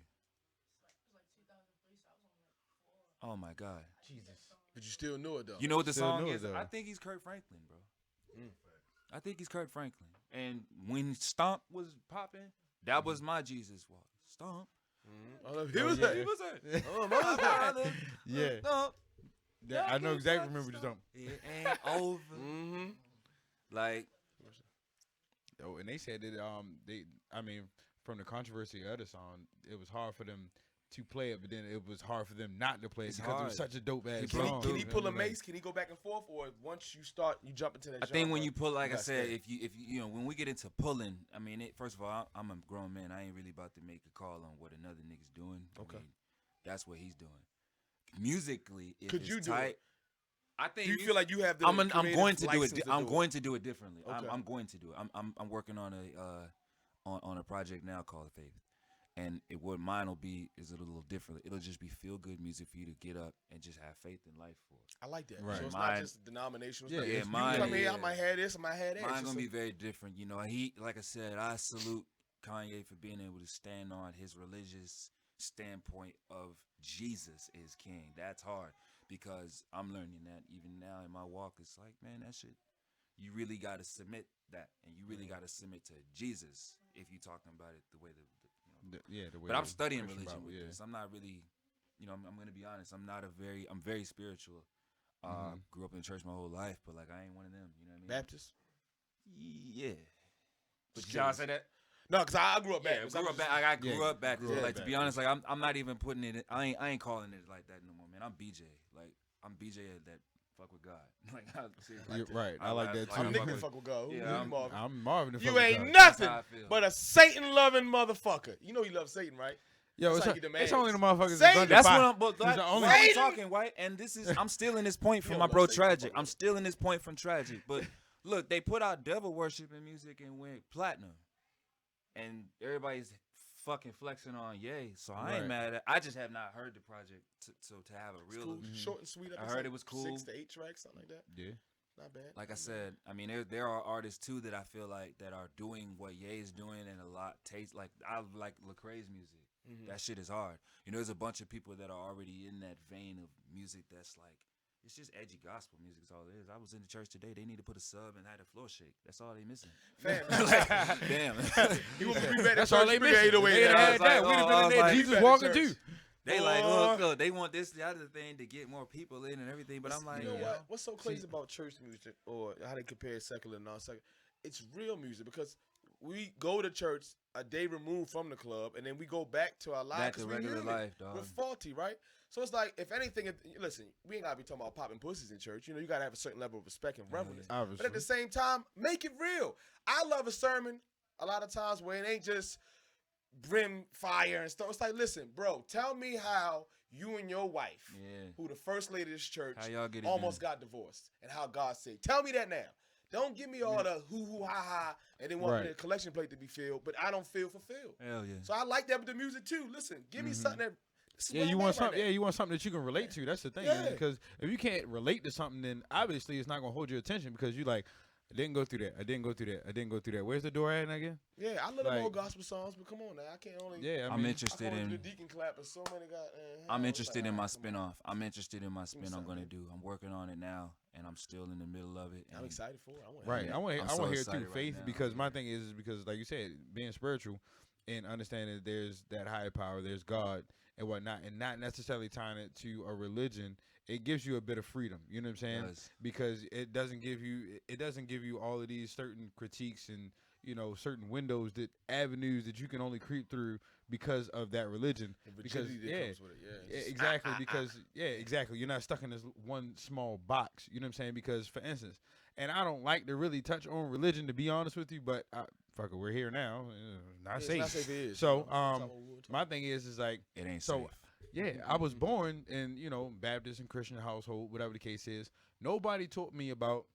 Oh my God. Jesus. But you still knew it though. You know what the Still song knew it, is? though. I think he's Kurt Franklin, bro. Mm. I think he's Kurt Franklin. And when Stomp was popping, that was my Jesus Walk. Stomp. He was yeah. like, He was like, oh, mother. Yeah. Stomp. Yeah, I know exactly remember what you're talking. It ain't over. Mm-hmm. Like, Oh, and they said that I mean, from the controversy of the song, it was hard for them to play it, but then it was hard for them not to play it It's because it hard. was such a dope ass Can he- song. Can he pull a You know, like- mace? Can he go back and forth, or once you start, you jump into that? I think when genre, you pull, like I gotta said, stay? if you know, when we get into pulling, I mean, first of all, I'm a grown man. I ain't really about to make a call on what another nigga's doing. Okay. I mean, that's what he's doing. Musically, if Could it's you do tight, it? I think Do you feel like you have the? I'm creative going to do it. license to I'm do going to do it differently. Okay. I'm going to do it. I'm working on a project now called Faith, and what mine will be is a little different. It'll just be feel good music for you to get up and just have faith in life for. I like that. Right. So it's Mine- not just denominational Yeah, stuff. yeah, You mine- come here, yeah. I might have this, I might have that. Mine's It's gonna be just very different. You know, he, like I said, I salute Kanye for being able to stand on his religious standpoint of Jesus is king. That's hard because I'm learning that even now in my walk. It's like, man, that shit, you really got to submit that, and you really got to submit to Jesus if you're talking about it the way that, you know. Yeah, the way But I'm the studying Christian religion Bible, with yeah. this. I'm not really, you know, I'm gonna be honest. I'm very spiritual. Mhm. Grew up in church my whole life, but like I ain't one of them. You know what I mean? Baptist. Yeah. But Just y'all curious. say that? No, because I grew up Yeah, Baptist. grew I'm up just- back. I grew Yeah, up back. grew up Like to be back, honest, like I'm not even putting it. I ain't calling it like that no more, man. I'm BJ. Like I'm BJ that fuck with God. Like I, seriously, You're right. I like that, too. I'm I Nick fuck and with- fuck with God. Who Yeah, you, I'm- Marvin? I'm Marvin. the You fuck ain't God. That's nothing how I feel. but a Satan loving motherfucker. You know you love Satan, right? Yo, That's it's, how you demand it's only the it. motherfuckers Say that's under That's five. what I'm. But He's that's the why only- we Satan! talking, right? And this is. I'm still in this point You from don't my love bro Satan, Tragic. fuck I'm with still in this point from Tragic. But look, they put out devil worshiping music and went platinum, and everybody's fucking flexing on Ye. So I ain't Right. mad at. I just have not heard the project to have a It's real. cool. Short and sweet. I think heard it's it was cool. 6 to 8 tracks, something like that. Yeah. Not bad. Like I Not bad. said, I mean, there are artists too that I feel like that are doing what Ye is doing, and a lot taste like I like Lecrae's music. Mhm. That shit is hard. You know, there's a bunch of people that are already in that vein of music that's like it's just edgy gospel music. Is all it is. I was in the church today. They need to put a sub and had a floor shake. That's all they missing. Fam, Damn. he was be ready. That's all they missing. Away They now. had was like, that. We'd have oh, been I in was there. like, Jesus you walking better too. church. They like, Boy. look, they want this, the other thing to get more people in and everything. But I'm like, you know yo, what? What's so crazy See- about church music, or how they compare secular and non-secular? It's real music because we go to church a day removed from the club, and then we go back to our lives. back 'cause to we regular human. life, dog. We're faulty, right? So it's like, if anything, listen, we ain't gotta be talking about popping pussies in church. You know, you gotta have a certain level of respect and reverence. Obviously. But at the same time, make it real. I love a sermon a lot of times where it ain't just brim fire and stuff. It's like, listen, bro, tell me how you and your wife, Yeah. who the first lady of this church, How y'all get it almost done? got divorced, and how God said, tell me that now. Don't give me all the hoo-hoo, ha-ha, and then want Right. the collection plate to be filled, but I don't feel fulfilled. Hell yeah. So I like that with the music too. Listen, give me something that. This is Yeah, where you I'm want at right something. now. Yeah, you want something that you can relate to. That's the thing. Yeah. Because if you can't relate to something, then obviously it's not gonna hold your attention because you like, I didn't go through that. I didn't go through that. I didn't go through that. Where's the door at again? Yeah, I love them Like- old gospel songs, but come on now, I can't only. Yeah, I I'm mean, interested I can only in. do the deacon clap, and so many got. I'm it's interested like, in my alright, come on. spinoff. I'm interested in my me spin I'm something, gonna man. do. I'm working on it now, and I'm still in the middle of it. I'm and excited for it. I want Right. Yeah, I want. I'm I so want to hear excited through right faith now. because my thing is because like you said, being spiritual and understanding that there's that higher power, there's God and whatnot, and not necessarily tying it to a religion. It gives you a bit of freedom. You know what I'm saying? Does. Because it doesn't give you all of these certain critiques and certain windows that avenues that you can only creep through because of that religion. The Because rigidity that comes with it, yeah, it's- exactly. Because exactly. You're not stuck in this one small box. You know what I'm saying? Because for instance, and I don't like to really touch on religion to be honest with you, but fuck it, we're here now. Not it's safe. not safe, it is. So, You know, that's what we were talking My thing is like, It ain't So, safe. yeah, I was born in Baptist and Christian household, whatever the case is. Nobody taught me about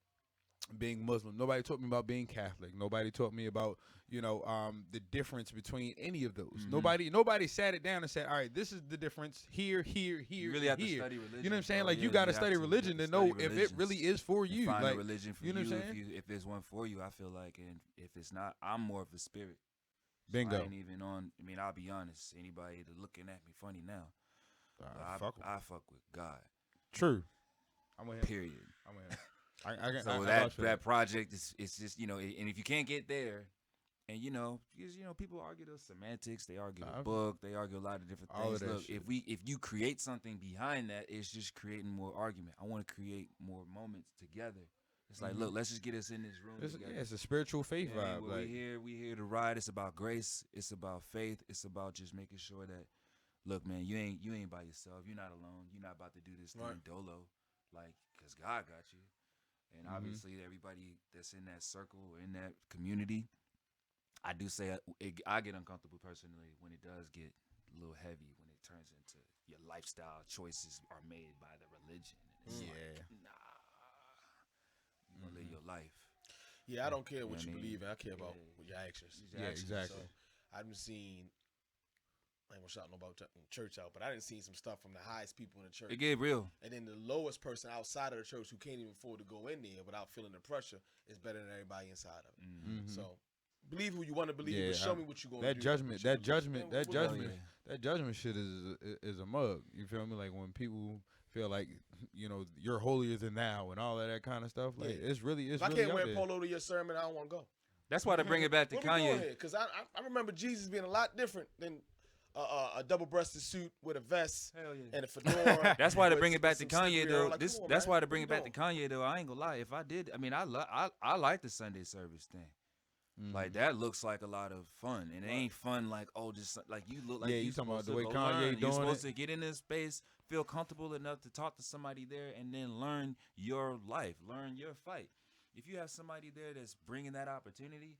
being Muslim. Nobody taught me about being Catholic. Nobody taught me about, the difference between any of those. Nobody sat it down and said, all right, this is the difference here, here, here, You really have here. to study religion. You know what I'm saying? bro. Like, you Yeah, got to have study religion to know study if it religions. really is for you. Find Like, a religion for you know what I'm you. saying? If there's one for you, I feel like, and if it's not, I'm more of a spirit. So Bingo. I ain't even on. I mean, I'll be honest. Anybody that looking at me funny now, I fuck with God. True. I'm with him. Period. I'm with him. I So that project is, it's just, and if you can't get there, and because people argue the semantics, they argue the book, they argue a lot of different all of things. that Look, shit. if you create something behind that, it's just creating more argument. I want to create more moments together. It's like, look, let's just get us in this room together. It's a spiritual faith Yeah, vibe. well, Like, we here to ride. It's about grace. It's about faith. It's about just making sure that, look, man, you ain't by yourself. You're not alone. You're not about to do this thing dolo, like, because God got you. And obviously, everybody that's in that circle or in that community, I do say I get uncomfortable personally when it does get a little heavy, when it turns into your lifestyle choices are made by the religion. And it's like, nah, you gonna live your life. Yeah, I don't care You what know you what I believe mean? in. I care about your actions. Yeah, exactly. So I've been seeing. I ain't gonna shout no about church out, but I didn't see some stuff from the highest people in the church. It get real. And then the lowest person outside of the church who can't even afford to go in there without feeling the pressure is better than everybody inside of it. Mm-hmm. So believe who you want to believe, but show me what you're gonna that do. judgment, that judgment, that What- judgment, that judgment shit is a mug. You feel me? Like, when people feel like you're holier than thou and all of that kind of stuff. Like, Yeah. it's really If I out can't wear there. polo to your sermon, I don't want to go. That's why to bring it back to What we doing Kanye. here? Because I remember Jesus being a lot different than a double-breasted suit with a vest Hell yeah. and a fedora. That's why to with bring it back to some Kanye slippery though. hair. Like, come on, That's man. why to What bring you it back to doing? Kanye though. I ain't gonna lie. If I did, I mean, I like the Sunday service thing. Like, that looks like a lot of fun, and it ain't fun like, just like you look like Yeah, you you talking about supposed the to way go Kanye learn. doing You're supposed it? to get in this space, feel comfortable enough to talk to somebody there, and then learn your life, learn your fight. If you have somebody there that's bringing that opportunity,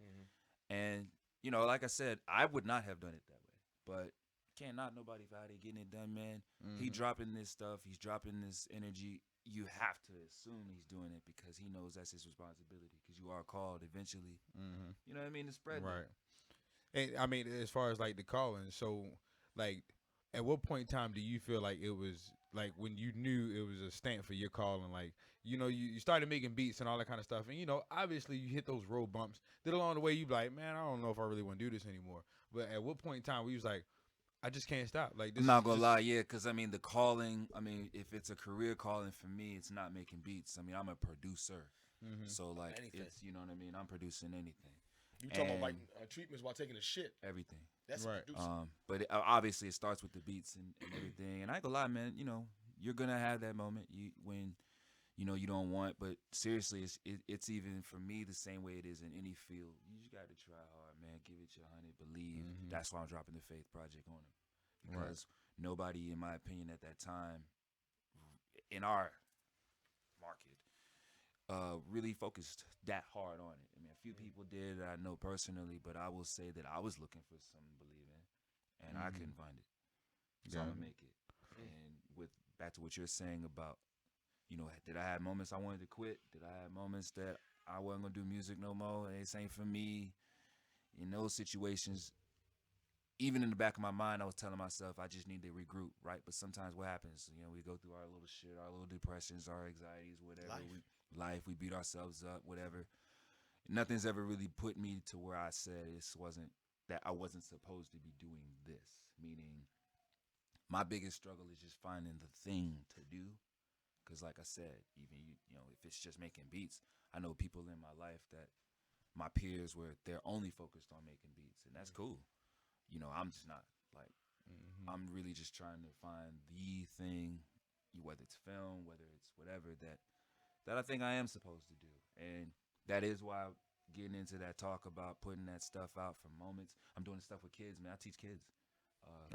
and like I said, I would not have done it that way, but can't knock nobody for how they getting it done, man. He dropping this stuff, he's dropping this energy. You have to assume he's doing it because he knows that's his responsibility. Because you are called eventually. You know what I mean? To spread Right. And I mean, as far as like the calling, so like, at what point in time do you feel like it was like when you knew it was a stamp for your calling? Like, you started making beats and all that kind of stuff, and obviously you hit those road bumps. Then along the way you be like, man, I don't know if I really want to do this anymore. But at what point in time were you was like, I just can't stop? Like, this I'm not is gonna just- lie, yeah, because I mean the calling. I mean, if it's a career calling for me, it's not making beats. I mean, I'm a producer, so like Anything. it's what I mean. I'm producing anything, You talking about like And- treatments while taking a shit? everything. That's Right. a producer. But obviously it starts with the beats and everything. And I ain't gonna lie, man. You're gonna have that moment when you don't want. But seriously, it's even for me the same way it is in any field. You just got to try hard, man. Give it your 100. Believe. That's why I'm dropping the Faith Project on him. Because nobody, in my opinion, at that time, in our market, really focused that hard on it. I mean, a few people did that I know personally, but I will say that I was looking for something to believe in, and I couldn't find it. So I'm gonna make it. And back to what you're saying about, did I have moments I wanted to quit? Did I have moments that I wasn't gonna do music no more? This ain't for me. In those situations, even in the back of my mind, I was telling myself I just need to regroup, right? But sometimes what happens, we go through our little shit, our little depressions, our anxieties, whatever. We beat ourselves up, whatever. Nothing's ever really put me to where I said I wasn't supposed to be doing this. Meaning, my biggest struggle is just finding the thing to do. Because like I said, even if it's just making beats, I know people in my life that my peers where they're only focused on making beats, and that's cool. I'm just not. Like, I'm really just trying to find the thing, whether it's film, whether it's whatever that I think I am supposed to do. And that is why getting into that talk about putting that stuff out for moments. I'm doing stuff with kids, man. I teach kids.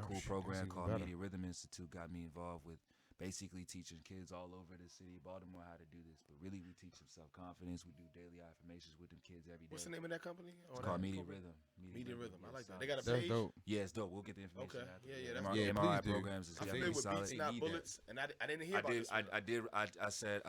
Cool shit, program that's even called better. Media Rhythm Institute got me involved with basically teaching kids all over the city of Baltimore how to do this. But really, we teach them self-confidence. We do daily affirmations with them kids every day. What's the name of that company? It's called Media Rhythm. Media Rhythm. I like that. solid. They got a That's page. dope. Yeah, it's dope. We'll get the information. Okay. after. Yeah, that's MRI, dope. MRI Please do. programs is I'm definitely familiar with solid. beats, not bullets, and I didn't hear about this. I said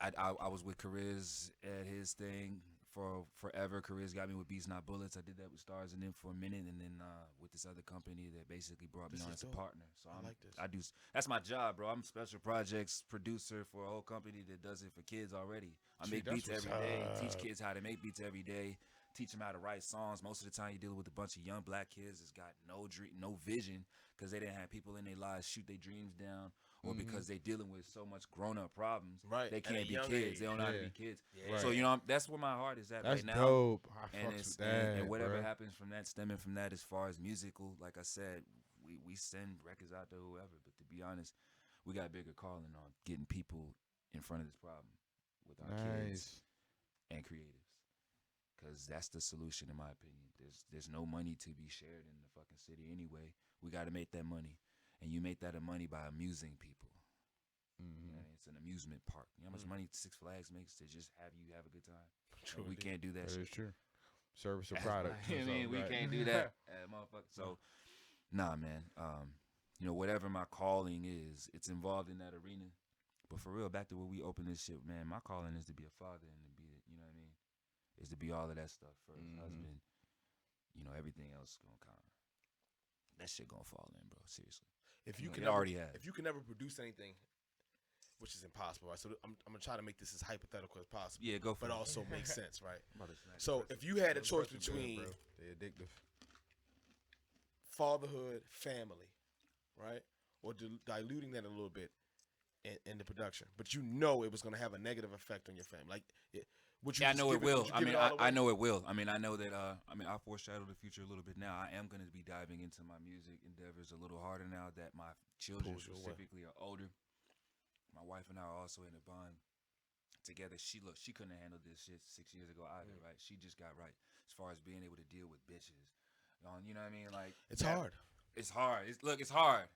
I was with Kariz at his thing for forever. Kariz got me with Beats Not Bullets. I did that with Stars and them for a minute, and then with this other company that basically brought me This on is as a dope. partner. So I like this. I do. That's my job, bro. I'm special projects producer for a whole company that does it for kids already. I Gee, make that's beats every what's day. up. Teach kids how to make beats every day. Teach them how to write songs. Most of the time, you're dealing with a bunch of young black kids that's got no dream, no vision, because they didn't have people in their lives shoot their dreams down, or because they dealing with so much grown-up problems. Right. They At can't a be young kids. They age. don't know how to Yeah. be kids. Yeah. So that's where my heart is at That's right now. dope. I And fucks it's with that, and whatever bro. happens from that, stemming from that, as far as musical, like I said, we send records out to whoever. But to be honest, we got bigger calling on getting people in front of this problem with our kids Nice. and creatives. Because that's the solution, in my opinion. There's no money to be shared in the fucking city anyway. We got to make that money, and you make that money by amusing people. Mm-hmm. And it's an amusement park. You know how much money Six Flags makes to just have you have a good time? True And we indeed. can't do that. That shit. is true. Service or That's product. why- I mean, we can't do that, motherfucker. So, nah, man. Whatever my calling is, it's involved in that arena. But for real, back to where we open this shit, man. My calling is to be a father and to be, you know what I mean, is to be all of that stuff first. Husband, everything else gonna kind of that shit gonna fall in, bro. Seriously. If you It can never, already has. if you can never produce anything, which is impossible, right? So I'm gonna try to make this as hypothetical as possible, Yeah, go for but it. also make sense, right? I'm about to snack. So if you had a choice They're between addictive. fatherhood, family, right, or diluting that a little bit in the production, but you know it was gonna have a negative effect on your family, like. Would you Yeah, I just know it give will. would you I give mean, it all I away? know it will. I mean, I know that. I foreshadow the future a little bit now. I am going to be diving into my music endeavors a little harder now that my children Pulls you away. specifically are older. My wife and I are also in a bond together. She couldn't have handled this shit 6 years ago either, right? She just got right as far as being able to deal with bitches. You know what I mean? Like It's hard. It's hard. It's hard,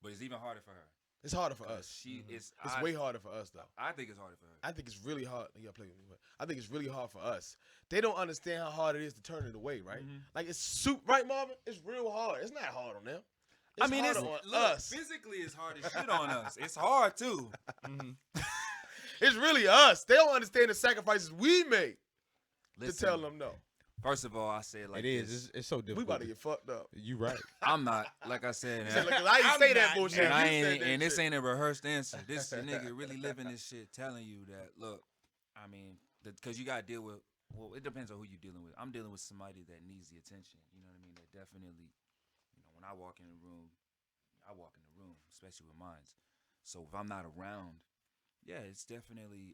but it's even harder for her. It's harder for us. She is. It's way harder for us though. I think it's harder for her. I think it's really hard. You gotta play with me, but I think it's really hard for us. They don't understand how hard it is to turn it away, right? Like it's right, Marvin? It's real hard. It's not hard on them. It's hard on us. Physically, it's hard as shit on us. It's hard too. It's really us. They don't understand the sacrifices we make Listen, to tell them no. First of all, I say it like It is. this. It's so We difficult. about to get fucked up. You right. I'm not, like I said, He said, man, "Look, I didn't say that not, bullshit. and, You I said ain't, that and this shit." ain't a rehearsed answer. This nigga really living this shit, telling you that, look, I mean, because you got to deal with, well, it depends on who you're dealing with. I'm dealing with somebody that needs the attention. You know what I mean? That definitely, when I walk in the room, I walk in the room, especially with mines. So if I'm not around, yeah, it's definitely,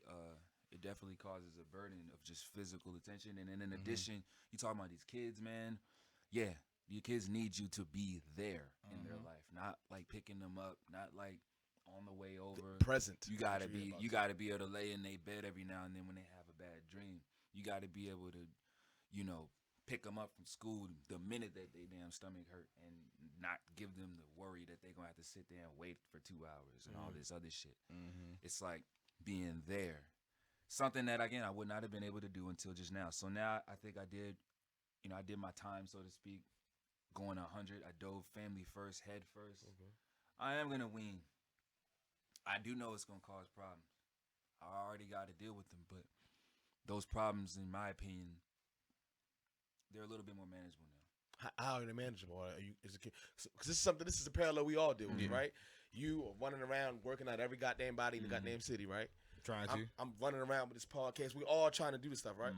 it definitely causes a burden of just physical attention. And then in addition, you talking about these kids, man. Yeah, your kids need you to be there in their life, not like picking them up, not like on the way over. Present. You gotta be able to lay in their bed every now and then when they have a bad dream. You gotta be able to, pick them up from school the minute that they damn stomach hurt, and not give them the worry that they're gonna have to sit there and wait for 2 hours and all this other shit. It's like being there. Something that, again, I would not have been able to do until just now. So now I think I did my time, so to speak, going 100. I dove family first, head first. I am going to wean. I do know it's going to cause problems. I already got to deal with them, but those problems, in my opinion, they're a little bit more manageable now. How are they manageable? Because this is a parallel we all deal with, right? You are running around working out every goddamn body in the goddamn city, right? Trying to. I'm running around with this podcast. We all trying to do this stuff, right?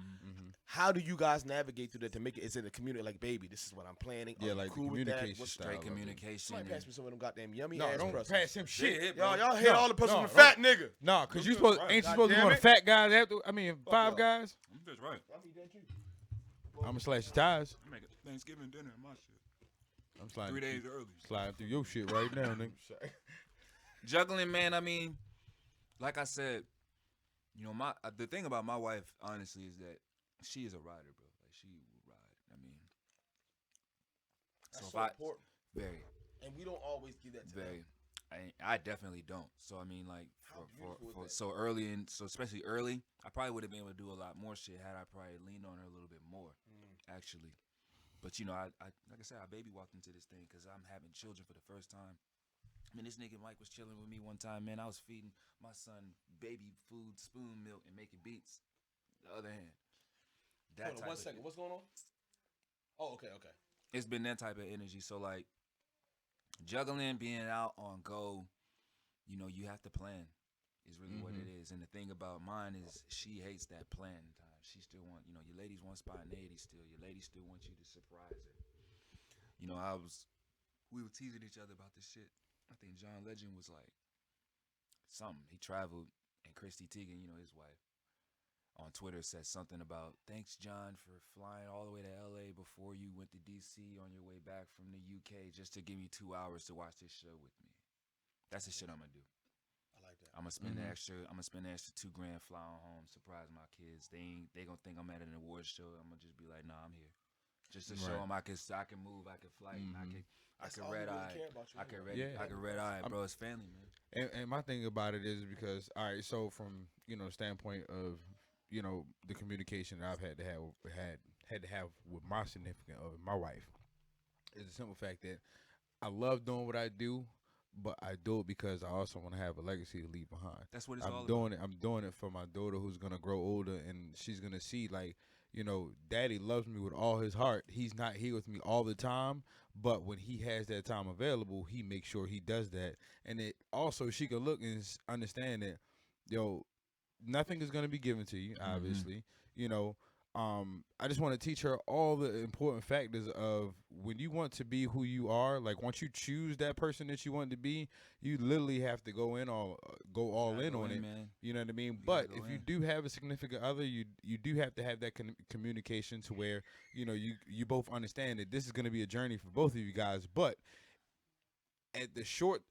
How do you guys navigate through that to make it? Is it a community like, baby, this is what I'm planning? Yeah, Are you like the cool with that? communication What's style. Straight of it. communication. Somebody pass me some of them goddamn yummy No, ass don't pretzels. pass him shit. Y'all hate all the pussy No, from the fat nigga. No, because you That's supposed right. ain't you God supposed to damn go to it. fat guys after? I mean, five y'all. guys. I'm just right. I'm gonna slash your tires. I make a Thanksgiving dinner in my shit. I'm sliding 3 days early. sliding through your shit right now, nigga. Juggling, man. I mean, like I said, the thing about my wife, honestly, is that she is a rider, bro. Like, she will ride. I mean, That's if so important. very, And we don't always give that to very, them. I definitely don't. So I mean, like, How beautiful is that? so early so especially early, I probably would have been able to do a lot more shit had I probably leaned on her a little bit more, actually. But I like I said, I baby walked into this thing because I'm having children for the first time. Man, this nigga Mike was chilling with me one time, man. I was feeding my son baby food, spoon milk, and making beats. The other hand, that Hold on type 1 of second. shit. What's going on? Oh, okay. It's been that type of energy. So like juggling, being out on go, you know, you have to plan. Is really what it is. And the thing about mine is she hates that plan time. She still want, you know, your ladies want spontaneity still. Your ladies still want you to surprise her. You know, we were teasing each other about this shit. I think John Legend was like something. He traveled, and Christy Teigen, you know, his wife, on Twitter said something about, thanks, John, for flying all the way to LA before you went to DC on your way back from the UK just to give me 2 hours to watch this show with me. That's the shit I'm gonna do. I like that. I'm gonna spend the extra. I'm gonna spend the extra $2,000 flying home, surprise my kids. They gonna think I'm at an awards show. I'm gonna just be like, nah, I'm here, just to show them I can move, I can flight, and I can red eye. I can red eye, bro. It's family, man. And my thing about it is because, all right, so from, you know, the standpoint of, you know, the communication that I've had to have with my significant other, my wife, is the simple fact that I love doing what I do, but I do it because I also want to have a legacy to leave behind. That's what it's all doing about. I'm doing it for my daughter who's gonna grow older, and she's gonna see, like, you know, Daddy loves me with all his heart. He's not here with me all the time, but when he has that time available, he makes sure he does that. And it also, she can look and understand that, yo, nothing is going to be given to you, obviously. You know, I just want to teach her all the important factors of when you want to be who you are. Like, once you choose that person that you want to be, you literally have to go all in on it. Man. You know what I mean? You But gotta go if you in. do have a significant other, you do have to have that communication to where, you know, you both understand that this is going to be a journey for both of you guys. But at the short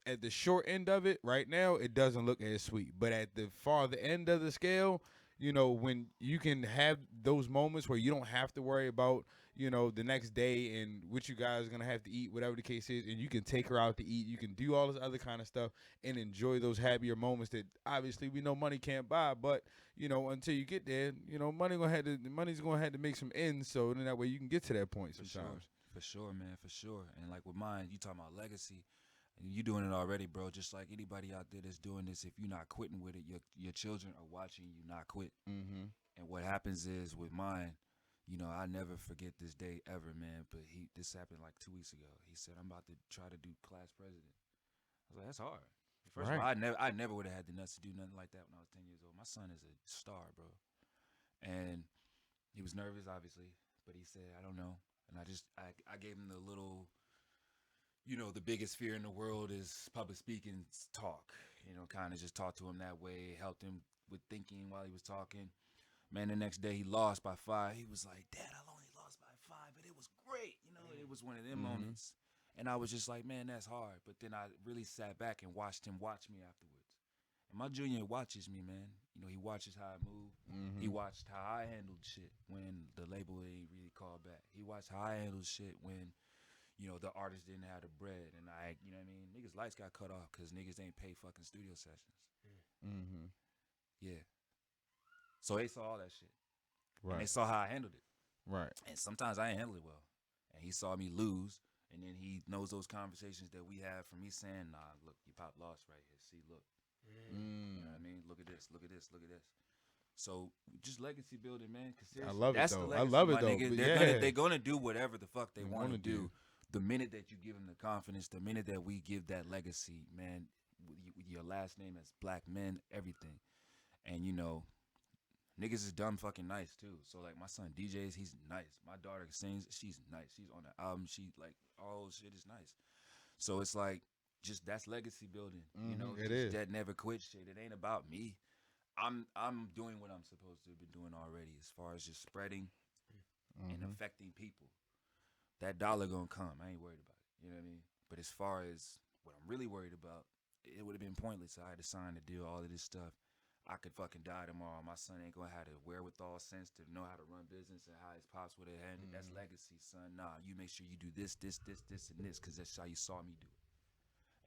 end of it, right now, it doesn't look as sweet. But at the farther end of the scale, you know, when you can have those moments where you don't have to worry about, you know, the next day and what you guys are gonna have to eat, whatever the case is, and you can take her out to eat, you can do all this other kind of stuff and enjoy those happier moments that obviously we know money can't buy. But, you know, until you get there, you know, money's gonna have to make some ends, so then that way you can get to that point sometimes. For sure, man, for sure. And like with mine, you talking about legacy. And you doing it already, bro. Just like anybody out there that's doing this, if you're not quitting with it, your children are watching you not quit. Mm-hmm. And what happens is with mine, you know, I never forget this day ever, man. But this happened like 2 weeks ago. He said, I'm about to try to do class president. I was like, that's hard. First of all, I never would have had the nuts to do nothing like that when I was 10 years old. My son is a star, bro. And he was nervous, obviously, but he said, I don't know. And I gave him the little, you know, the biggest fear in the world is public speaking talk. You know, kind of just talked to him that way, helped him with thinking while he was talking. Man, the next day he lost by 5. He was like, Dad, I only lost by 5, but it was great. You know, it was one of them moments. And I was just like, man, that's hard. But then I really sat back and watched him watch me afterwards. And my junior watches me, man. You know, he watches how I move. He watched how I handled shit when the label ain't really called back. He watched how I handled shit when, you know, the artist didn't have the bread, and you know what I mean? Niggas' lights got cut off because niggas ain't pay fucking studio sessions. Yeah. So they saw all that shit. And they saw how I handled it. Right. And sometimes I ain't handle it well. And he saw me lose, and then he knows those conversations that we have from me saying, nah, look, you pop lost right here. See, look. You know what I mean? Look at this, look at this, look at this. So just legacy building, man. I love it, that's though. The I legacy, love it, my though. nigga. They're gonna do whatever the fuck they want to do. The minute that you give them the confidence, the minute that we give that legacy, man, with your last name as black men, everything. And, you know, niggas is dumb fucking nice, too. So, like, my son DJs, he's nice. My daughter sings, she's nice. She's on the album. She, like, all shit is nice. So it's like, just that's legacy building. You know, it just is. that never quit shit. It ain't about me. I'm doing what I'm supposed to have been doing already as far as just spreading and affecting people. That dollar gonna come. I ain't worried about it. You know what I mean? But as far as what I'm really worried about, it would have been pointless. I had to sign the deal, all of this stuff. I could fucking die tomorrow. My son ain't gonna have the wherewithal sense to know how to run business and how his pops would have handled. That's legacy, son. Nah, you make sure you do this, and this, because that's how you saw me do it.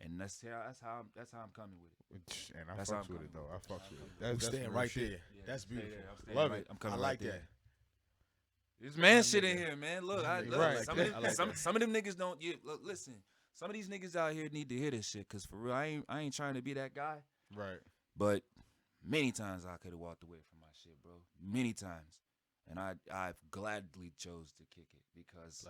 And that's how I'm coming with it. And I That's fucks how I'm with it, coming though. I with it. fucks with it. We That's stand real right shit. there. Yeah, That's stay there. beautiful. I'm staying Love right. it. I'm coming I right like there. that. There's man shit in here, man. Look, Right. some of them I like niggas don't. Look, listen. some of these niggas out here need to hear this shit, cause for real, I ain't trying to be that guy. Right. But many times I could have walked away from my shit, bro. Many times, and I've gladly chose to kick it because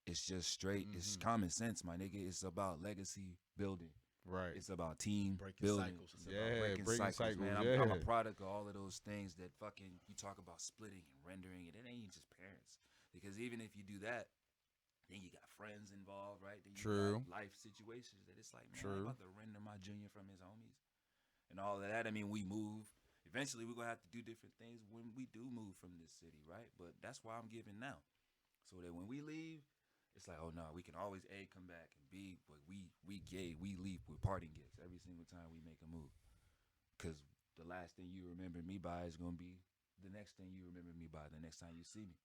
it's just straight. It's common sense, my nigga. It's about legacy building. Right. It's about team Breaking building. cycles. It's about breaking cycles, man. I'm a product of all of those things that fucking you talk about splitting and rendering it. It ain't just parents, because even if you do that, then you got friends involved, right? Then you got life situations that it's like, man, I'm about to render my junior from his homies and all of that. I mean, we move. Eventually, we're gonna have to do different things when we do move from this city, right? But that's why I'm giving now, so that when we leave, it's like, oh no, we can always A, come back, and B, but we leave with parting gifts every single time we make a move. Cause the last thing you remember me by is gonna be the next thing you remember me by the next time you see me.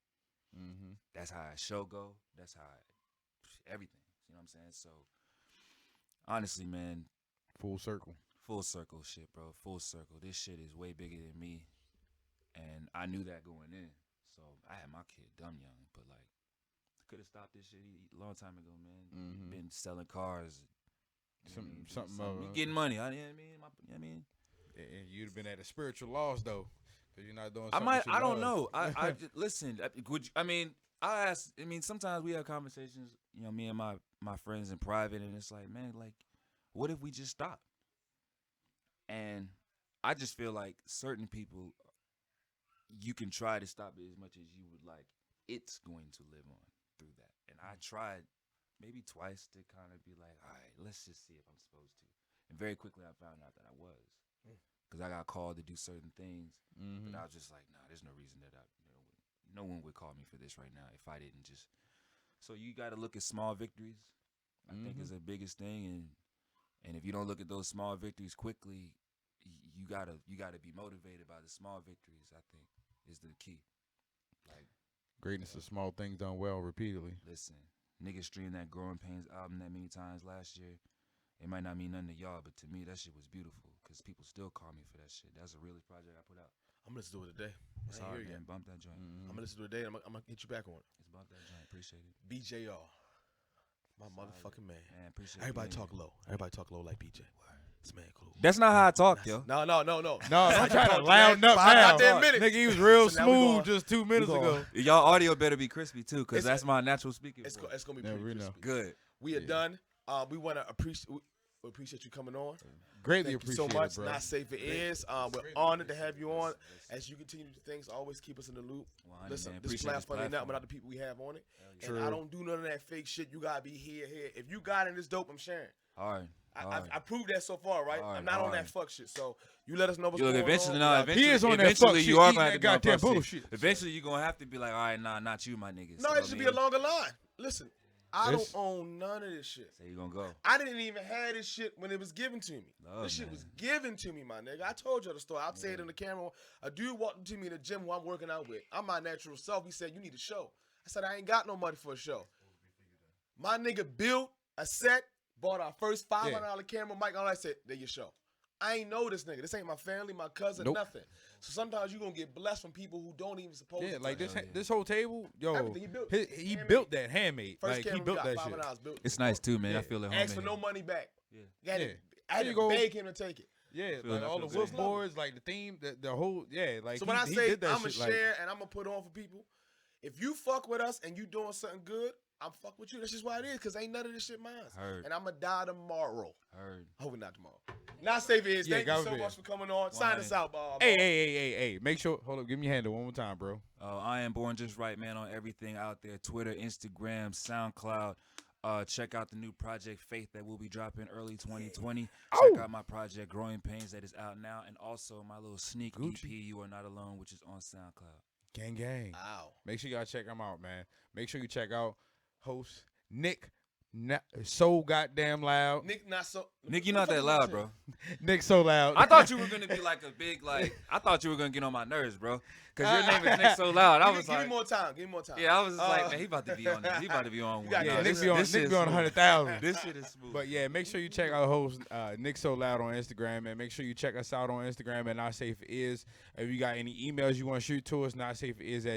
That's how a show go. That's how everything. You know what I'm saying? So honestly, man, Full circle shit, bro. Full circle. This shit is way bigger than me, and I knew that going in. So I had my kid dumb young, but like, could have stopped this shit a long time ago, man. Been selling cars, something getting money. You know what I mean? And you'd have been at a spiritual loss though, because you're not doing. I don't know. I just, listen. I ask. I mean, sometimes we have conversations. You know, me and my friends in private, and it's like, man, like, what if we just stop? And I just feel like certain people, you can try to stop it as much as you would like. It's going to live on through that. And I tried maybe twice to kind of be like, all right, let's just see if I'm supposed to. And very quickly I found out that I was. Because I got called to do certain things. But I was just like, nah, there's no reason that no one would call me for this right now if I didn't just. So you got to look at small victories, I think is the biggest thing. And if you don't look at those small victories quickly, you gotta be motivated by the small victories, I think, is the key. Like, greatness of small things done well repeatedly. listen, niggas streamed that Growing Pains album that many times last year. It might not mean nothing to y'all, but to me, that shit was beautiful because people still call me for that shit. That's a really project I put out. I'm gonna listen to it today. It's hard, man. Bump that joint. I'm gonna listen to it today. I'm gonna hit you back on it. It's bump that joint. Appreciate it. BJR, my motherfucking man. Man, appreciate Everybody it. talk low. Everybody talk low like BJ. This man cool. That's not how I talk, yo. No. No, don't try to loud up now. Nigga, he was real So now we smooth going- just 2 minutes going- ago. Y'all audio better be crispy too, because It's- that's my natural speaking. It's voice. gonna be Yeah, pretty we know. crispy. Good. We are done. We want to appreciate you coming on. Greatly Thank you appreciate so much. it, bro. Not safe it is. We're honored to have you on. As you continue to do things, always keep us in the loop. 100, Listen, man. this Appreciate platform ain't nothing platform. without the people we have on it. And True. I don't do none of that fake shit. You gotta be here. If you got it, it's dope. I'm sharing. Hard. I proved that so far, right? Hard, I'm not on that hard. fuck shit. So you let us know what's Look, going eventually, on. He is on that eventually fuck you shit, are eating gonna have that to be on goddamn fuck shit. bullshit. Eventually, you're gonna have to be like, all right, nah, not you, my niggas. No, You know it what should I be a mean? longer line. Listen, I It's- don't own none of this shit. So you gonna go? I didn't even have this shit when it was given to me. Love, this shit man. was given to me, my nigga. I told you the story. I'll say it in the camera. A dude walked into me in the gym who I'm working out with. I'm my natural self. He said, you need a show. I said, I ain't got no money for a show. My nigga built a set, bought our first $500 camera mic. All I said, there your show. I ain't know this nigga. This ain't my family, my cousin, Nope. nothing. So sometimes you going to get blessed from people who don't even suppose Yeah, to. like touch this it. this whole table, yo, Everything he built. he Handmade. built that handmade. First Like he camera built we that got, shit. $500 built. It's nice too, man. Yeah. I feel it. Asked for no money back. Yeah. I had Yeah. to, I had There to you go. beg him to take it. Yeah, Feel like it, I all feel the good. wood boards, like the theme, the whole, yeah, like So he, when I he say did that I'm going to shit, share like, and I'm going to put on for people, if you fuck with us and you doing something good, I'm fuck with you. That's just why it is, because ain't none of this shit mine. Heard. And I'm going to die tomorrow. Heard. Hopefully not tomorrow. Not safe it is. Yeah, Thank you God so forbid. much for coming on. Sign us out, Bob. hey, make sure, hold up, give me your handle one more time, bro. I am born just right, man. On everything out there: Twitter, Instagram, SoundCloud. Check out the new project Faith that will be dropping early 2020. Check out my project Growing Pains that is out now, and also my little sneak Gucci. EP You Are Not Alone, which is on SoundCloud. Gang, gang. Ow. Make sure y'all check them out, man. Make sure you check out host Nick, so goddamn loud. Nick, not so. Nick, you're not that loud, bro. Nick, so loud. I thought you were gonna be like a big I thought you were gonna get on my nerves, bro. Cause your name is Nick so loud. I was Give me like, more time. Give me more time. yeah, I was just like, man, he about to be on this. He about to be on one. got yeah, Nah, Nick this- be on, this Nick shit be on smooth. 100,000. This shit is smooth. But yeah, make sure you check out host Nick So Loud on Instagram, and make sure you check us out on Instagram at Not Safe Is. If you got any emails you want to shoot to us,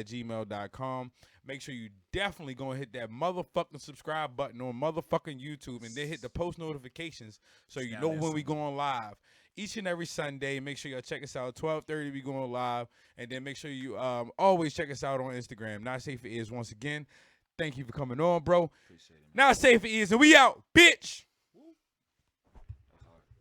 notsafeis@gmail.com. Make sure you definitely go and hit that motherfucking subscribe button on motherfucking YouTube, and then hit the post notifications so you Down know there when we somewhere. going live. Each and every Sunday, make sure y'all check us out. 12:30 we going live, and then make sure you always check us out on Instagram. Not Safe for Ears once again. Thank you for coming on, bro. Appreciate it, man. Not Safe for Ears, and we out, bitch.